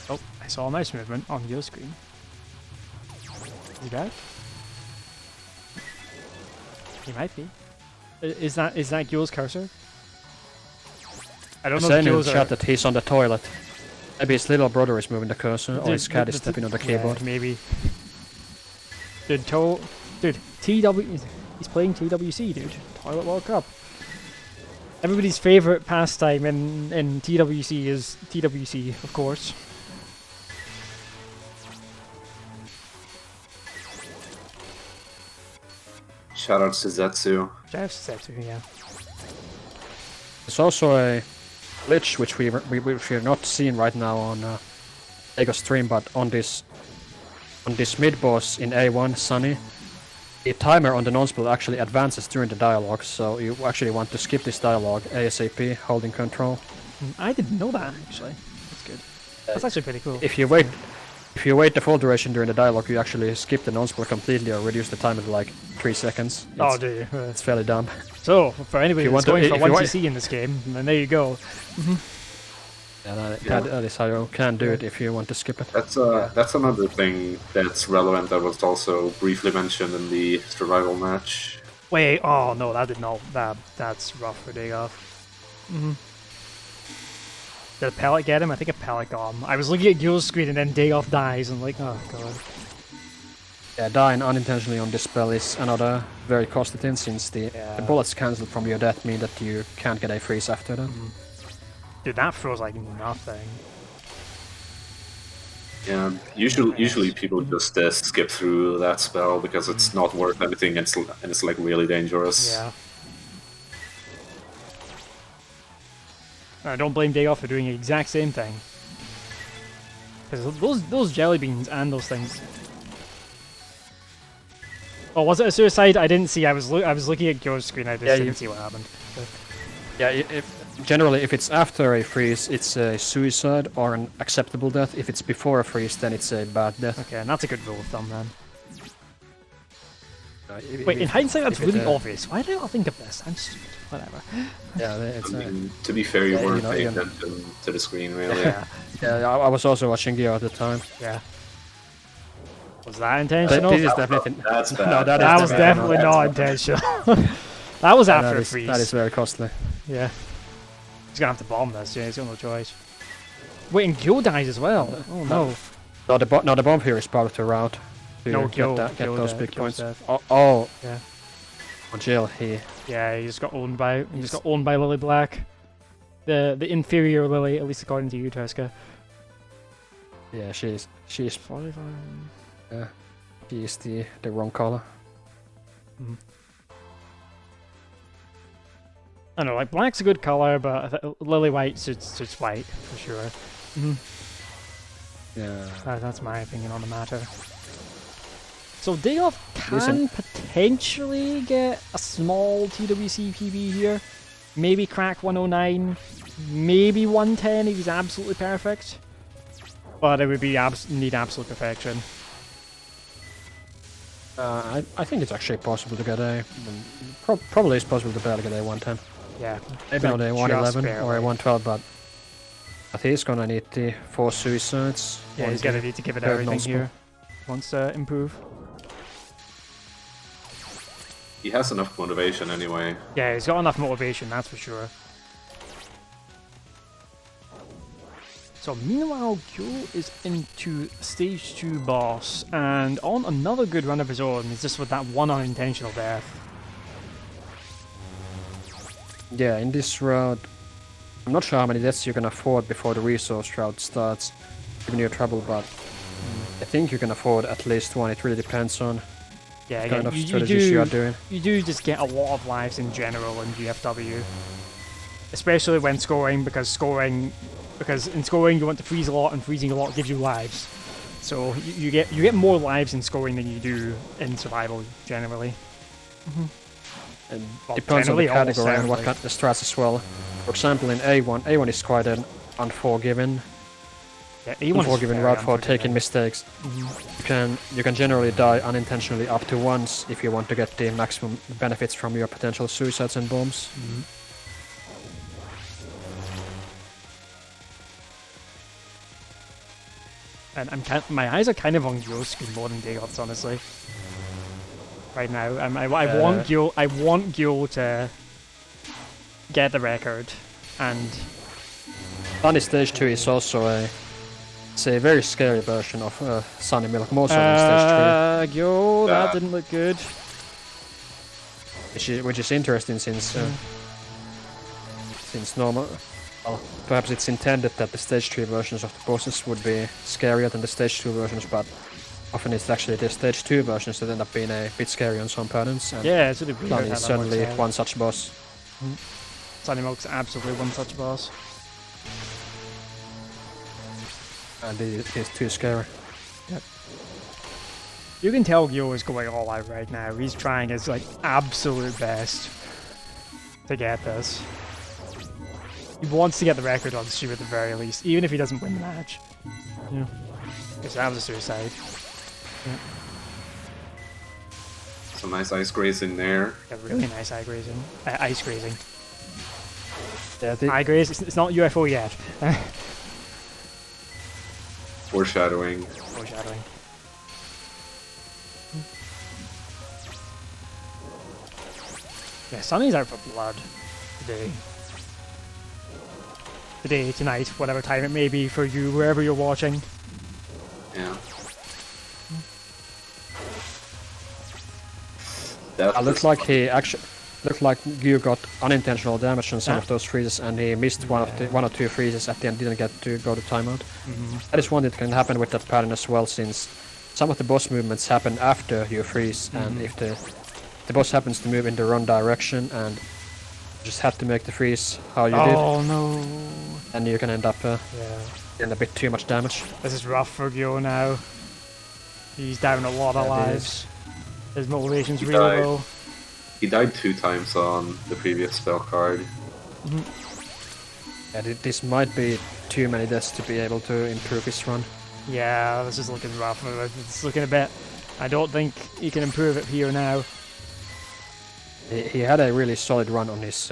Oh, I saw a mouse movement on your screen. Is he back? He might be. Is that Gyou's cursor? I don't know if Saying in the Gyou's chat that he's on the toilet. Maybe his little brother is moving the cursor, or his cat is stepping on the keyboard. Yeah, maybe. Dude, TW... He's playing TWC, dude. Toilet World Cup. Everybody's favorite pastime in TWC is TWC, of course. Shoutouts to Zetsu. Jeff said to, yeah. There's also a glitch which we're not seeing right now on Dagoth's stream, but on this mid boss in A1, Sunny, the timer on the non-spell actually advances during the dialogue, so you actually want to skip this dialogue ASAP, holding control. I didn't know that, actually. That's good. That's actually pretty cool. If you wait the full duration during the dialogue, you actually skip the non-spell completely or reduce the timer to like 3 seconds. Oh, do you? It's fairly dumb. So, for anybody If you that's want to- going for if you 1cc in this game, then there you go. Yeah, that is how you can do it if you want to skip it. That's another thing that's relevant that was also briefly mentioned in the survival match. Wait, oh no, that did not. That's rough for Dagoth. Did a pellet get him? I think a pellet got him. I was looking at Gyou's screen and then Dagoth dies and like, oh god. Yeah, dying unintentionally on this spell is another very costly thing, since the bullets cancelled from your death mean that you can't get a freeze after that. Dude, that feels like nothing. Yeah, usually people just skip through that spell because it's not worth anything and it's like really dangerous. Yeah. I don't blame Dagoth for doing the exact same thing. Because those jelly beans and those things. Oh, was it a suicide? I didn't see. I was looking at Gyou's screen. I just didn't see what happened. But Yeah, generally, if it's after a freeze, it's a suicide or an acceptable death. If it's before a freeze, then it's a bad death. Okay, and that's a good rule of thumb then. If- Wait, in hindsight, that's if really it, obvious. Why did I not think of this? I'm stupid. Whatever. Yeah, it's. I mean, to be fair, you yeah, weren't you know, paying you know. attention to the screen, really. Yeah. Yeah, I was also watching Gyou at the time. Yeah. Was that But intentional? this is definitely. That's bad. No, That is was definitely definitely not intentional. That was after a freeze. That is very costly. Yeah. He's gonna have to bomb this, yeah, he's got no choice. Wait, and Gyou dies as well. Oh no. No, the bomb here is part of the route to No, get, Gyou- get Gyou those dead, big Gyou's points. dead. Oh, Yeah. on Jill, he. Yeah, he just got owned by Lily Black. The inferior Lily, at least according to you, Turska. Yeah, she's 45. she is the wrong color. I don't know, like black's a good color, but Lily White suits white for sure. Yeah. That's my opinion on the matter. So Dagoth can Listen. potentially get a small TWC PB here. Maybe crack 109, maybe 110 if he's absolutely perfect. But it would be need absolute perfection. I think it's actually possible to get a. Probably it's possible to barely get a 110. Yeah. Maybe not a just 111 barely. or a 112, but I think he's gonna need the 4 suicides. Yeah, one he's gonna need to give it third everything non-spell. here. Wants to improve. He has enough motivation anyway. Yeah, he's got enough motivation, that's for sure. So meanwhile, Gyou is into stage 2 boss, and on another good run of his own, is just with that one unintentional death. Yeah, in this route, I'm not sure how many deaths you can afford before the resource route starts giving you trouble, but I think you can afford at least one. It really depends on Yeah, the kind again, of you strategies you are do, doing. you do just get a lot of lives in general in GFW. Especially when scoring, because in scoring you want to freeze a lot, and freezing a lot gives you lives. So you get more lives in scoring than you do in survival generally. It Well, depends on the generally almost category and what everything. kind of strats as well. For example, in A1 is quite an unforgiving Yeah, A1 is unforgiving very route for unforgiving. taking mistakes. You can generally die unintentionally up to once if you want to get the maximum benefits from your potential suicides and bombs. And my eyes are kind of on Gyou's screen more than Dagoth's, honestly. Right now, I want Gyou to get the record, and Sunny Stage 2 is also it's a very scary version of Sunny Milk, more so than Stage Gyou, that Ah. didn't look good. 3, which is interesting since normal. Well, perhaps it's intended that the Stage 3 versions of the bosses would be scarier than the Stage 2 versions, but often it's actually the Stage 2 versions that end up being a bit scary on some patterns. And Yeah, it's really weird Sunny how is that certainly works out. one such boss. Sunny Milk's absolutely one such boss. And it is too scary. You can tell Gyou is going all out right now. He's trying his like absolute best to get this. He wants to get the record on Shu at the very least, even if he doesn't win the match. Yeah. Because that was a suicide. Some nice ice grazing there. Yeah, really nice eye grazing. Ice grazing. Yeah, the, Eye graze, it's not UFO yet. Foreshadowing. Foreshadowing. Yeah, Sunny's out for blood today. Today, tonight, whatever time it may be for you, wherever you're watching. Yeah. That it looked like he actually looked like Gyou got unintentional damage on some of those freezes, and he missed one or two freezes at the end. Didn't get to go to timeout. That is one that can happen with that pattern as well, since some of the boss movements happen after you freeze, and if the boss happens to move in the wrong direction and you just have to make the freeze how you did, Oh no. and you can end up Yeah. getting a bit too much damage. This is rough for Gyou now. He's down a lot of Yeah, it lives. His motivation's He really died. low. He died 2 times on the previous spell card. And this might be too many deaths to be able to improve his run. Yeah, this is looking rough. It's looking a bit... I don't think he can improve it here now. He had a really solid run on his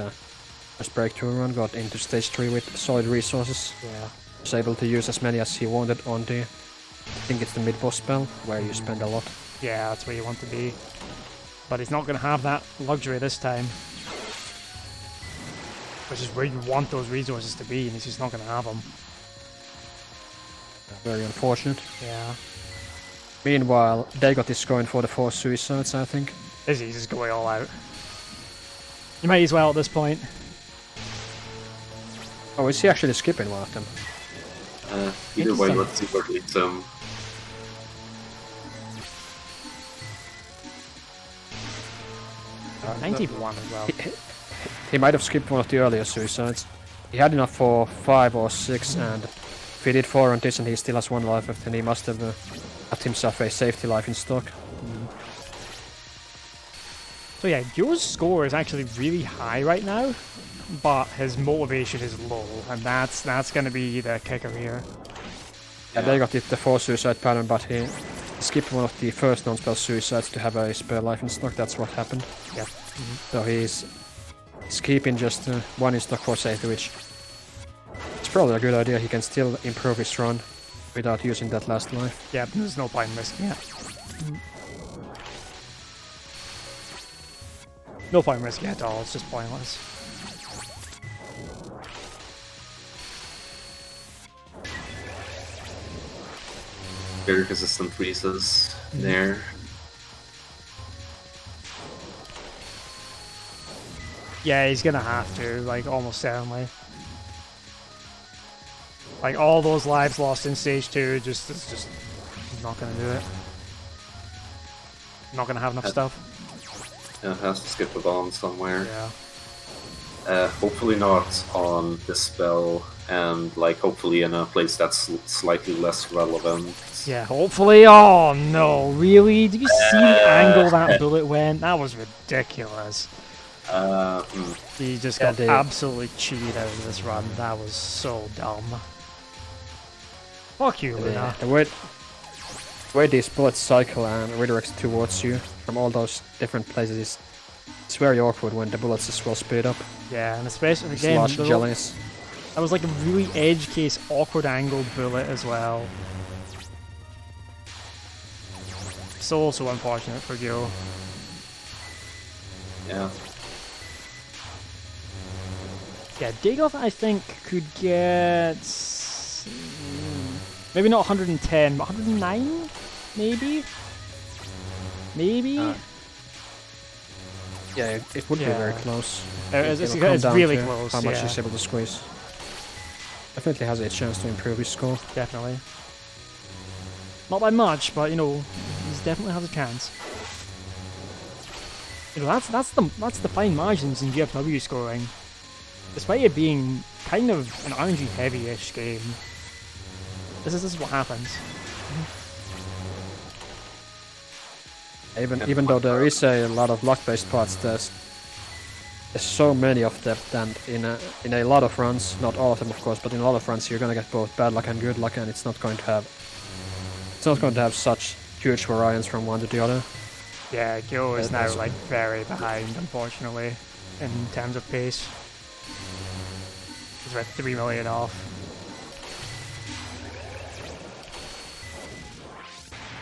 first breakthrough run, got into stage 3 with solid resources. Yeah. Was able to use as many as he wanted on the... I think it's the mid-boss spell, where you spend a lot. Yeah, that's where you want to be. But he's not going to have that luxury this time. Which is where you want those resources to be, and he's just not going to have them. Very unfortunate. Yeah. Meanwhile, Dagoth is going for the 4 suicides, I think. He's just going all out. You might as well at this point. Oh, is he actually skipping one of them? Either way, let's see where it leads him. Uh, 91 as well. He might have skipped one of the earlier suicides. He had enough for 5 or 6, and if he did 4 on this and he still has 1 life left, then he must have got himself a safety life in stock. So yeah, Gyou's score is actually really high right now, but his motivation is low, and that's going to be the kicker here. Yeah, they got the 4 suicide pattern, but he skipped one of the first non-spell suicides to have a spare life in stock. That's what happened. Yeah. So he's keeping just 1 in stock for safety, which it's probably a good idea. He can still improve his run without using that last life. Yeah, there's no point in risking it. No point in risking it at all, it's just pointless. Very consistent freezes there. Yeah, he's gonna have to, like, almost certainly. Like, all those lives lost in stage 2, he's not gonna do it. Not gonna have enough stuff. Yeah, has to skip a bomb somewhere. Yeah. Hopefully not on this spell, and like hopefully in a place that's slightly less relevant. Yeah, hopefully. Oh no, really? Did you see the angle that bullet went? That was ridiculous. He just got absolutely cheated out of this run. That was so dumb. Fuck you, Luna. The way these bullets cycle and redirects towards you from all those different places, it's very awkward when the bullets as well speed up. Yeah, and especially These again, large jellies. that was like a really edge case, awkward angled bullet as well. So unfortunate for Gyou. Yeah. Yeah, Dagoth I think could get maybe not 110, but 109, maybe. Maybe. Yeah, it would be very close. It's It'll come down really to close. how much Yeah, he's able to squeeze. Definitely has a chance to improve his score. definitely. Not by much, but you know, he definitely has a chance. You know, that's the fine margins in GFW scoring. Despite it being kind of an RNG heavy-ish game, this is what happens. Even though there is a lot of luck-based parts, there's so many of them that in a lot of runs, not all of them of course, but in a lot of runs you're gonna get both bad luck and good luck, and it's not going to have such huge variance from one to the other. Yeah, Gyou is now like very behind, unfortunately, in terms of pace. He's about 3 million off.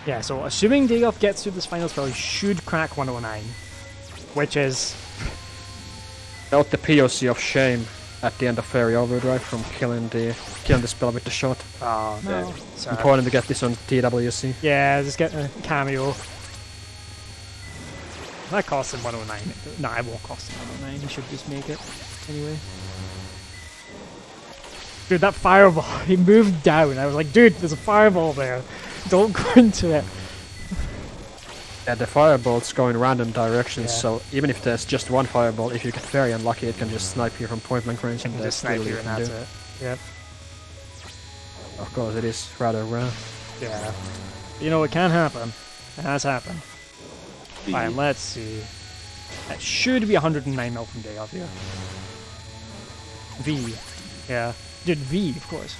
Yeah, so assuming Dagoth gets through this final spell, he should crack 109, which is... Note the POC of shame at the end of Fairy Overdrive from killing the spell with the shot. Oh no, sorry. Important to get this on TWC. Yeah, just get a cameo. That costs him 109. No, it won't cost him 109, he should just make it anyway. Dude, that fireball, he moved down. I was like, dude, there's a fireball there. Don't go into it. Yeah, the firebolts go in random directions, Yeah. so even if there's just one fireball, if you get very unlucky, it can just snipe you from point blank range. It can just snipe you and that's it. Yep. Of course, it is rather rare. Yeah. You know, it can happen. It has happened. Fine, let's see. That should be 109 mil from Dagoth here. V. Yeah. Did V, of course.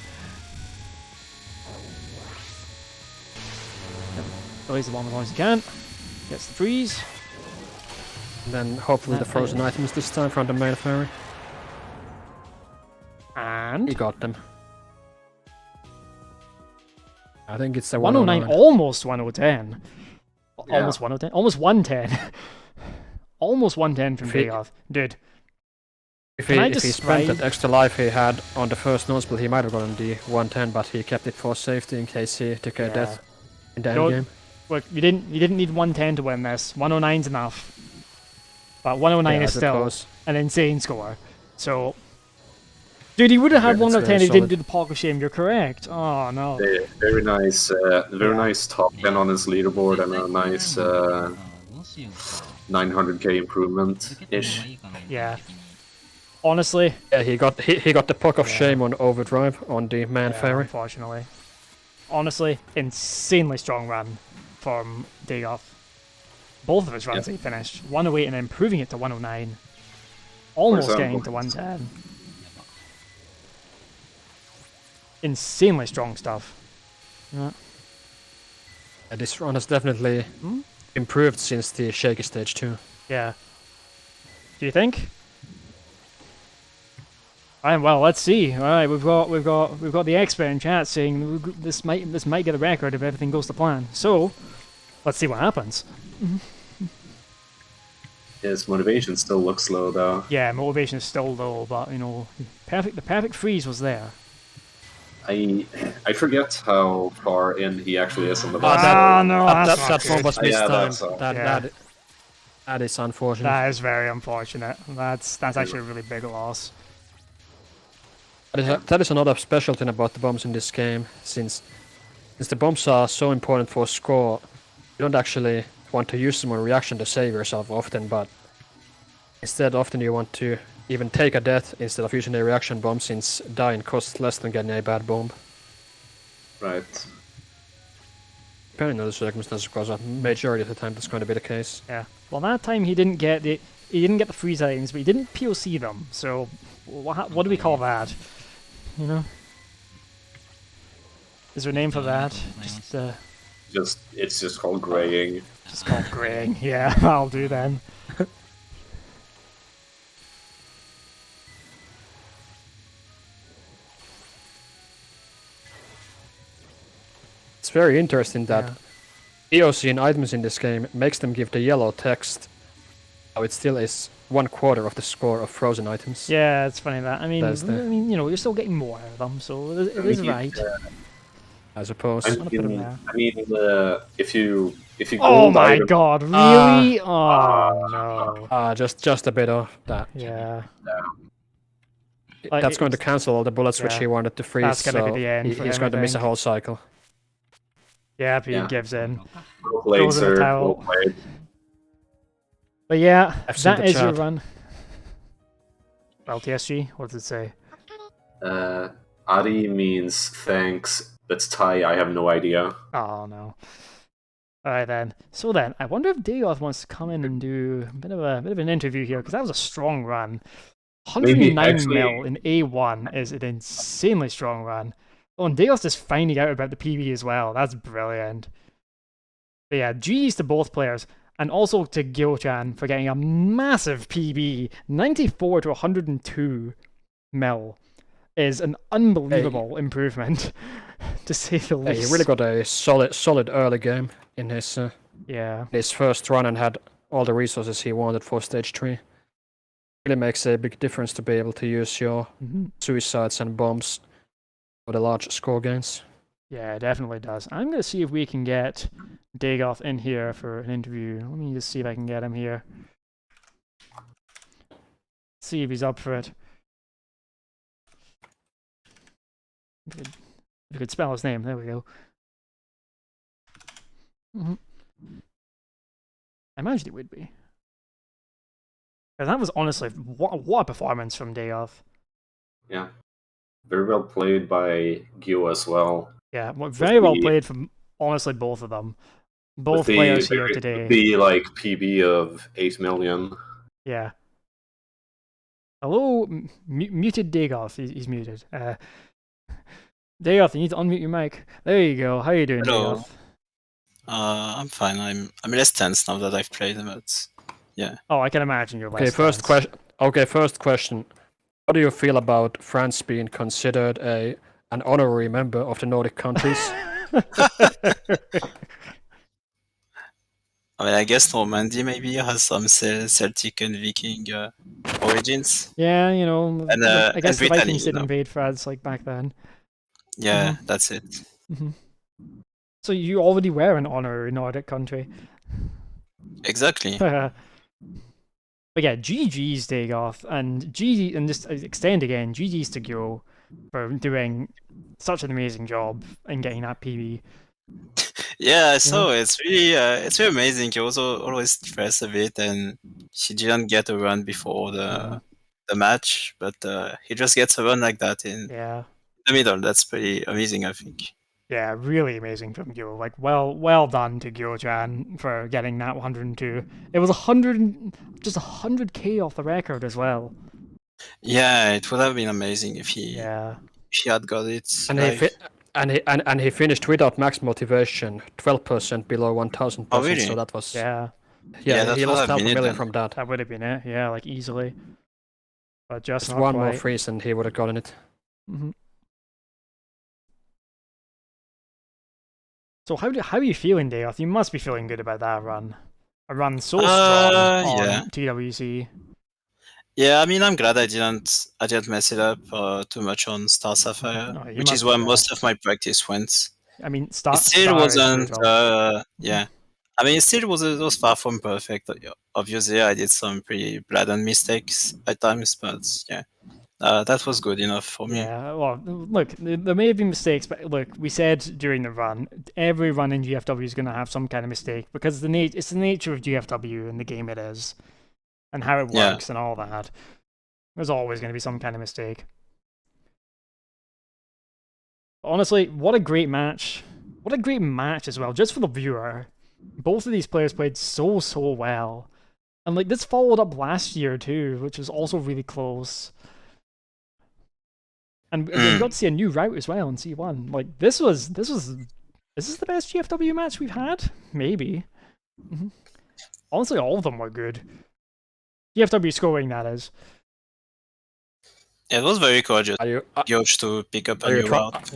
Plays the bomb as long as he can. Gets the freeze. And then hopefully the frozen items this time from the main fairy. And He got them. I think it's a 109, almost 1010. Yeah. Almost 110. Almost 110. Almost 110 from If he- Dagoth. Dude. If Can I he spent describe- that extra life he had on the first nose spell, he might have gotten the 110, but he kept it for safety in case he took a Yeah. death in the Don't- endgame. Look, you didn't need 110 to win this. 109's enough. But 109 Yeah, is I still suppose. an insane score. So, dude, he would have had Yeah, 1 out it's of 10 very if he didn't solid. do the Pock of Shame. You're correct. Oh, no. Very nice, nice top 10 on his leaderboard and a nice 900k improvement-ish. Yeah. Honestly, Yeah, he got the Puck of Shame on Overdrive on the man yeah, fairy. unfortunately. Honestly, insanely strong run from Dagoth. Both of his runs he finished. 108 and then improving it to 109. Almost example. getting to 110. Insanely strong stuff. Yeah. This run has definitely improved since the Shaky Stage 2. Yeah. Do you think? Alright, well, let's see. Alright, we've got the expert in chat saying this might get a record if everything goes to plan. So, let's see what happens. His motivation still looks low, though. Yeah, motivation is still low, but you know, the perfect freeze was there. I forget how far in he actually is on the Ah, boss. that- no, that's not That one good. was Yeah, mistimed. that's That is unfortunate. That is very unfortunate. That's actually a really big loss. That is another special thing about the bombs in this game, since the bombs are so important for score, you don't actually want to use them on reaction to save yourself often, but instead often you want to even take a death instead of using a reaction bomb, since dying costs less than getting a bad bomb. Right. Depending on the circumstances, of course, a majority of the time that's going to be the case. Yeah. Well, that time he didn't get the freeze items, but he didn't POC them. So, what do we call that? You know? Is there a name for that? It's just called graying. Just called graying. Yeah, I'll do then. It's very interesting that Yeah. EOC and items in this game makes them give the yellow text, how it still is 1/4 of the score of frozen items. Yeah, it's funny that. I mean, That's the- you know, you're still getting more out of them, so it is right. I suppose. I Wanna put him there. mean, if you Oh gold my item- god, really? Oh no. Just a bit of that. Yeah. Like, That's going to cancel all the bullets which yeah. he wanted to freeze, That's gonna be so the end for he's him, going to I miss a think. whole cycle. Yeah, he Yeah. gives in. Well played, Throws in the sir. towel. Well played. But yeah, I've seen that the is your chat. run. Well, TSG, what does it say? Adi means thanks. That's Thai. I have no idea. Oh no. Alright then. So then, I wonder if Dagoth wants to come in and do a bit of an interview here, because that was a strong run. 109 actually- mil in A1 is an insanely strong run. Oh, and Dagoth is finding out about the PB as well. That's brilliant. But yeah, GG's to both players, and also to Gyou-chan for getting a massive PB. 94 to 102 mil is an unbelievable improvement, to say the Yeah, least. he really got a solid early game in Yeah. his first run and had all the resources he wanted for stage 3. Really makes a big difference to be able to use your Mhm. suicides and bombs for the large score gains. Yeah, it definitely does. I'm going to see if we can get Dagoth in here for an interview. Let me just see if I can get him here. See if he's up for it. If we could spell his name, there we go. I imagined he would be. 'Cause that was honestly, what a performance from Dagoth. Yeah. Very well played by Gyou as well. Yeah, very well the- played from honestly both of them. Both With the- players here with today. The like PB of 8 million. Yeah. Hello, muted Dagoth. He's muted. Dagoth, you need to unmute your mic. There you go. How you doing, Hello. Dagoth? I'm fine. I'm less tense now that I've played, but yeah. Oh, I can imagine you're less Okay, first tense. question. Okay, first question. What do you feel about France being considered an honorary member of the Nordic countries? I mean, I guess Normandy maybe has some Celtic and Viking origins. Yeah, you know, And, I guess and the Brittany, Vikings you didn't know. invade France like back then. Yeah, that's it. So you already were an honorary Nordic country. Exactly. But yeah, GG's Dagoth, and just extend again, GG's to Gyou for doing such an amazing job in getting that PB. Yeah, I saw. It's really amazing. He also always stressed a bit, and he didn't get a run before the match, but he just gets a run like that in Yeah. the middle. That's pretty amazing, I think. Yeah, really amazing from Gyou. Like, well done to Gyou-chan for getting that 102. It was 100k off the record as well. Yeah, it would have been amazing if he had got it. And he finished without max motivation, 12% below 1000%. Oh, really? So that was Yeah, that he would lost have half been a it million then. from that. that would have been it. Yeah, like easily. But just not One quite. more freeze and he would have gotten it. So how are you feeling, Dagoth? You must be feeling good about that run. A run so strong on TWC. Yeah, I mean, I'm glad I didn't mess it up too much on Star Sapphire, which is where most of my practice went. I mean, It still wasn't. Yeah. I mean, it still was far from perfect. Obviously, I did some pretty blatant mistakes at times, but yeah, that was good enough for me. Yeah, well, look, there may have been mistakes, but look, we said during the run, every run in GFW is going to have some kind of mistake because it's the nature of GFW and the game it is, and how it works and all that. There's always going to be some kind of mistake. Honestly, what a great match. What a great match as well, just for the viewer. Both of these players played so well. And like this followed up last year too, which was also really close. And we got to see a new route as well in C1. Like this is this the best GFW match we've had? Maybe. Honestly, all of them were good. GFW scoring, that is. It was very courageous. Gyou to pick up a new route.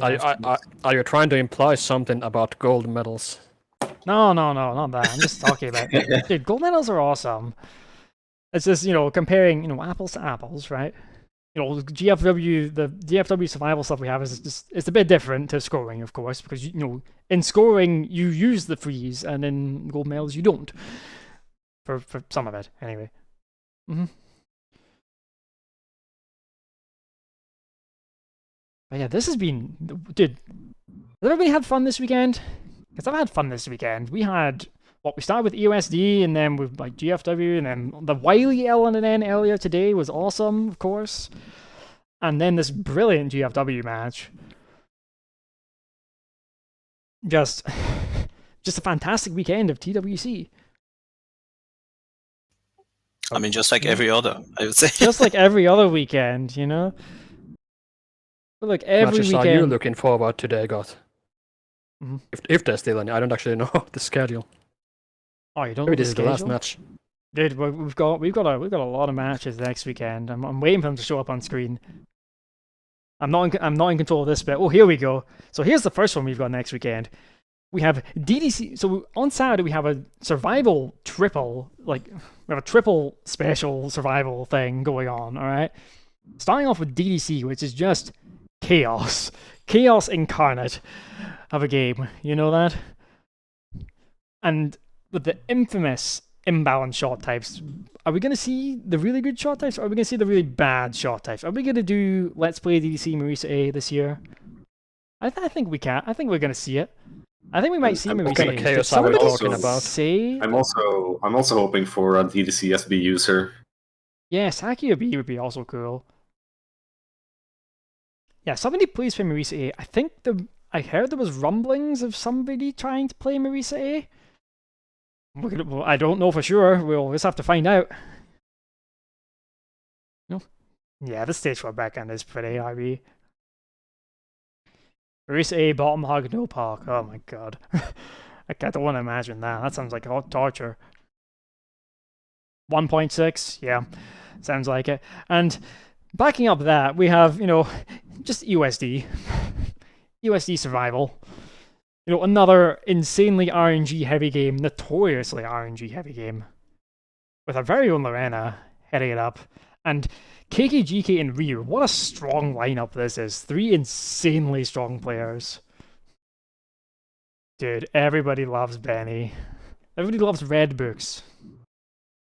Are you trying to imply something about gold medals? No, not that. I'm just talking about dude, gold medals are awesome. It's just, comparing, apples to apples, right? GFW, the GFW survival stuff we have is just, it's a bit different to scoring, of course, because, in scoring, you use the freeze, and in gold medals, you don't. For some of it, anyway. But yeah, this has been... Dude, has everybody had fun this weekend? Because I've had fun this weekend. We had... we started with EOSD, and then with like GFW, and then the Wily LNN earlier today was awesome, of course. And then this brilliant GFW match. Just a fantastic weekend of TWC. I mean, just like every other, I would say. Just like every other weekend, But like every matches weekend. Are you looking forward to Dagoth? If there's still any, I don't actually know the schedule. Oh, you don't? Maybe this is the last match. Dude, we've got a lot of matches next weekend. I'm waiting for them to show up on screen. I'm not in control of this bit. Oh, here we go. So here's the first one we've got next weekend. We have DDC. So on Saturday we have a survival triple, we have a triple special survival thing going on. All right, starting off with DDC, which is just chaos incarnate of a game. You know that? And with the infamous imbalanced shot types, are we going to see the really good shot types, or are we going to see the really bad shot types? Are we going to do Let's Play DDC Marisa A this year? I think we can. I think we're going to see it. I think we might see Marisa A. Chaos are we talking about? I'm also hoping for a DDC SB user. Yeah, Sakia B would be also cool. Yeah, somebody plays for Marisa A. I heard there was rumblings of somebody trying to play Marisa A. I don't know for sure. We'll just have to find out. Yeah, the stage 4 backhand is pretty IB. Race A, bottom hug, no park. Oh my god. I don't want to imagine that. That sounds like hot torture. 1.6, yeah, sounds like it. And backing up that, we have, just USD. USD Survival. Another insanely RNG heavy game, notoriously RNG heavy game. With our very own Lorena heading it up. And KKGK and Ryu, what a strong lineup this is. 3 insanely strong players. Dude, everybody loves Benny. Everybody loves Red Books.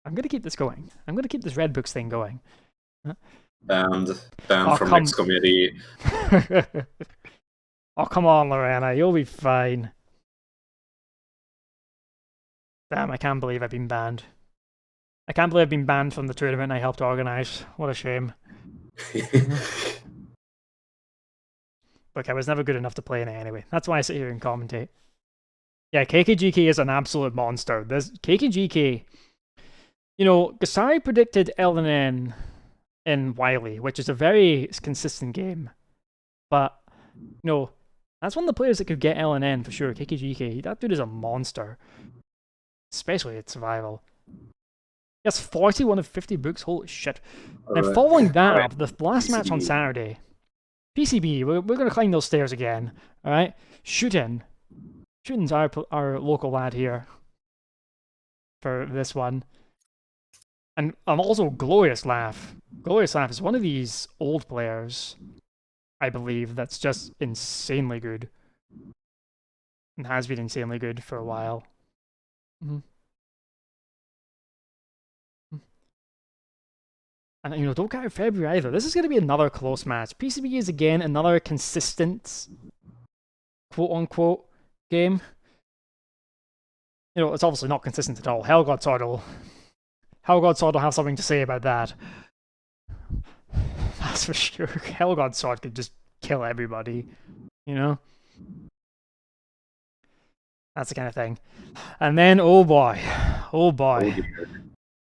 I'm gonna keep this going. I'm gonna keep this Red Books thing going. Banned from next committee. Oh, come on, Lorena. You'll be fine. Damn, I can't believe I've been banned. I can't believe I've been banned from the tournament I helped organise. What a shame. Look, I was never good enough to play in it anyway. That's why I sit here and commentate. Yeah, KKGK is an absolute monster. This KKGK... Gasari predicted LNN in Wily, which is a very consistent game. But, that's one of the players that could get LNN for sure. KKGK, that dude is a monster. Especially at Survival. He has 41 of 50 books, holy shit. Now, following that up, the last match on Saturday, PCB, we're going to climb those stairs again, alright? Shootin's our local lad here for this one. And also Glorious Laugh. Glorious Laugh is one of these old players, I believe, that's just insanely good. And has been insanely good for a while. And, don't count out February either. This is going to be another close match. PCB is, again, another consistent, quote-unquote, game. It's obviously not consistent at all. Hellgod Sword will have something to say about that. That's for sure. Hellgod Sword could just kill everybody, That's the kind of thing. And then, oh boy. Am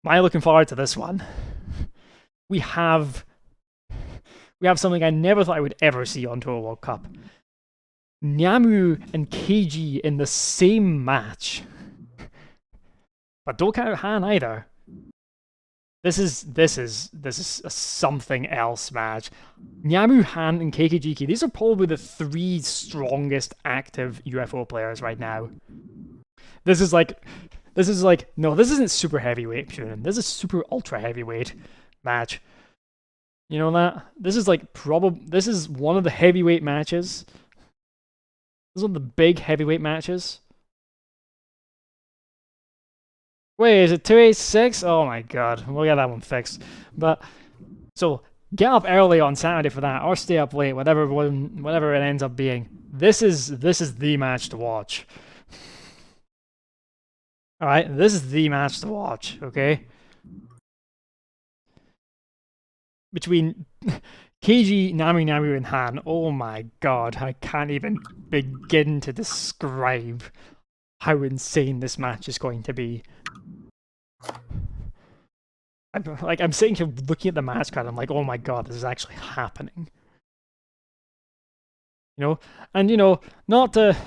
I looking forward to this one? We have something I never thought I would ever see on Tour World Cup. Nyamu and KG in the same match. But don't count out Han either. This is a something else match. Nyamu, Han, and KKGK, these are probably the 3 strongest active UFO players right now. This isn't super heavyweight, Shunin. This is super ultra heavyweight match. You know that? This is this is one of the heavyweight matches. This is one of the big heavyweight matches. Wait, is it 286? Oh my god, we'll get that one fixed. But, so, get up early on Saturday for that, or stay up late, whatever it ends up being. This is the match to watch. Alright, this is the match to watch, okay? Between KG, Namu, and Han, oh my god, I can't even begin to describe how insane this match is going to be. I'm sitting here looking at the match card, I'm like, oh my god, this is actually happening. And not to...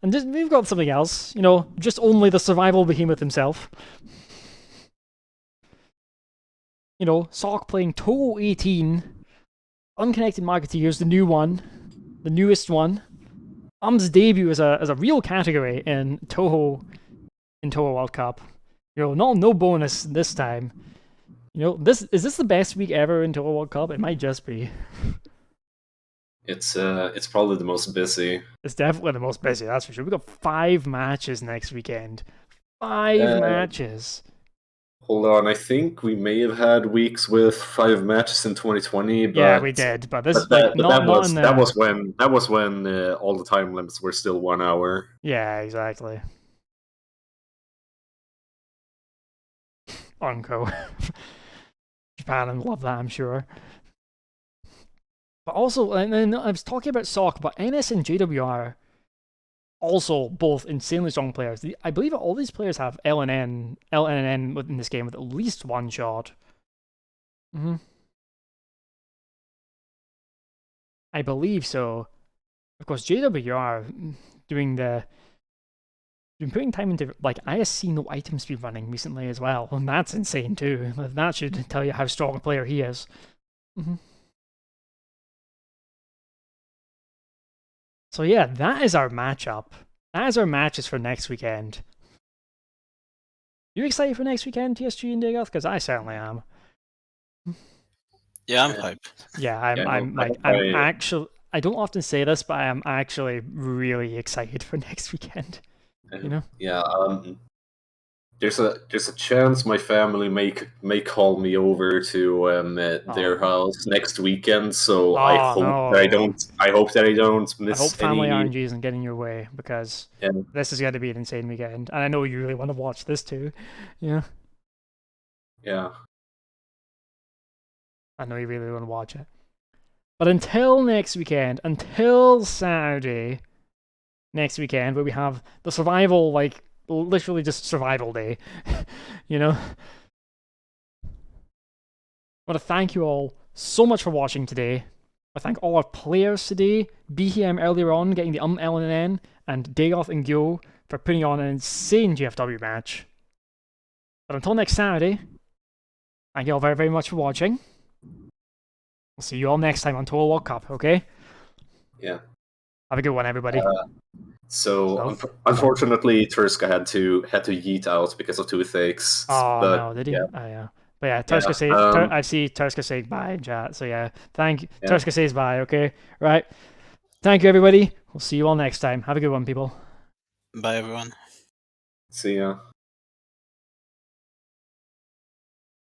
And just, we've got something else, just only the survival behemoth himself. Sock playing Touhou 18, Unconnected Marketeers, the new one, the newest one. Debut as a real category in Touhou World Cup. No bonus this time. Is this the best week ever in Touhou World Cup? It might just be. It's probably the most busy. It's definitely the most busy, that's for sure. We've got 5 matches next weekend. 5 matches. Hold on, I think we may have had weeks with 5 matches in 2020. But, yeah, we did, but this that was when all the time limits were still 1 hour. Yeah, exactly. Unco. Japan and love that, I'm sure. But also, and then I was talking about SOC, but NS and JWR also both insanely strong players. I believe all these players have LNN within this game with at least 1 shot. I believe so. Of course, JW are doing been putting time into like ISC no item speed running recently as well, and that's insane too. That should tell you how strong a player he is. So yeah, that is our matchup. That is our matches for next weekend. You excited for next weekend, TSG and Dagoth? Because I certainly am. Yeah, I'm hyped. Yeah, I'm actually. I don't often say this, but I am actually really excited for next weekend. You know? Yeah. There's a chance my family may call me over to their house next weekend. So I hope that I don't. I hope that I don't miss. I hope family any... RNG isn't getting your way, because Yeah. this is going to be an insane weekend, and I know you really want to watch this too. Yeah. Yeah. I know you really want to watch it. But until next weekend, until Saturday next weekend, where we have the survival, like, literally just survival day, you know? I want to thank you all so much for watching today. I thank all our players today, BHM earlier on getting the L and N, and Dagoth and Gyou for putting on an insane GFW match. But until next Saturday, thank you all very, very much for watching. We'll see you all next time on Touhou World Cup, okay? Yeah. Have a good one, everybody. Unfortunately, Turska had to yeet out because of toothaches. Oh, but, no, did he? Yeah. Oh, yeah. But yeah, Turska I see Turska saying bye in chat, so yeah. Turska says bye, okay? Right. Thank you, everybody. We'll see you all next time. Have a good one, people. Bye, everyone. See ya.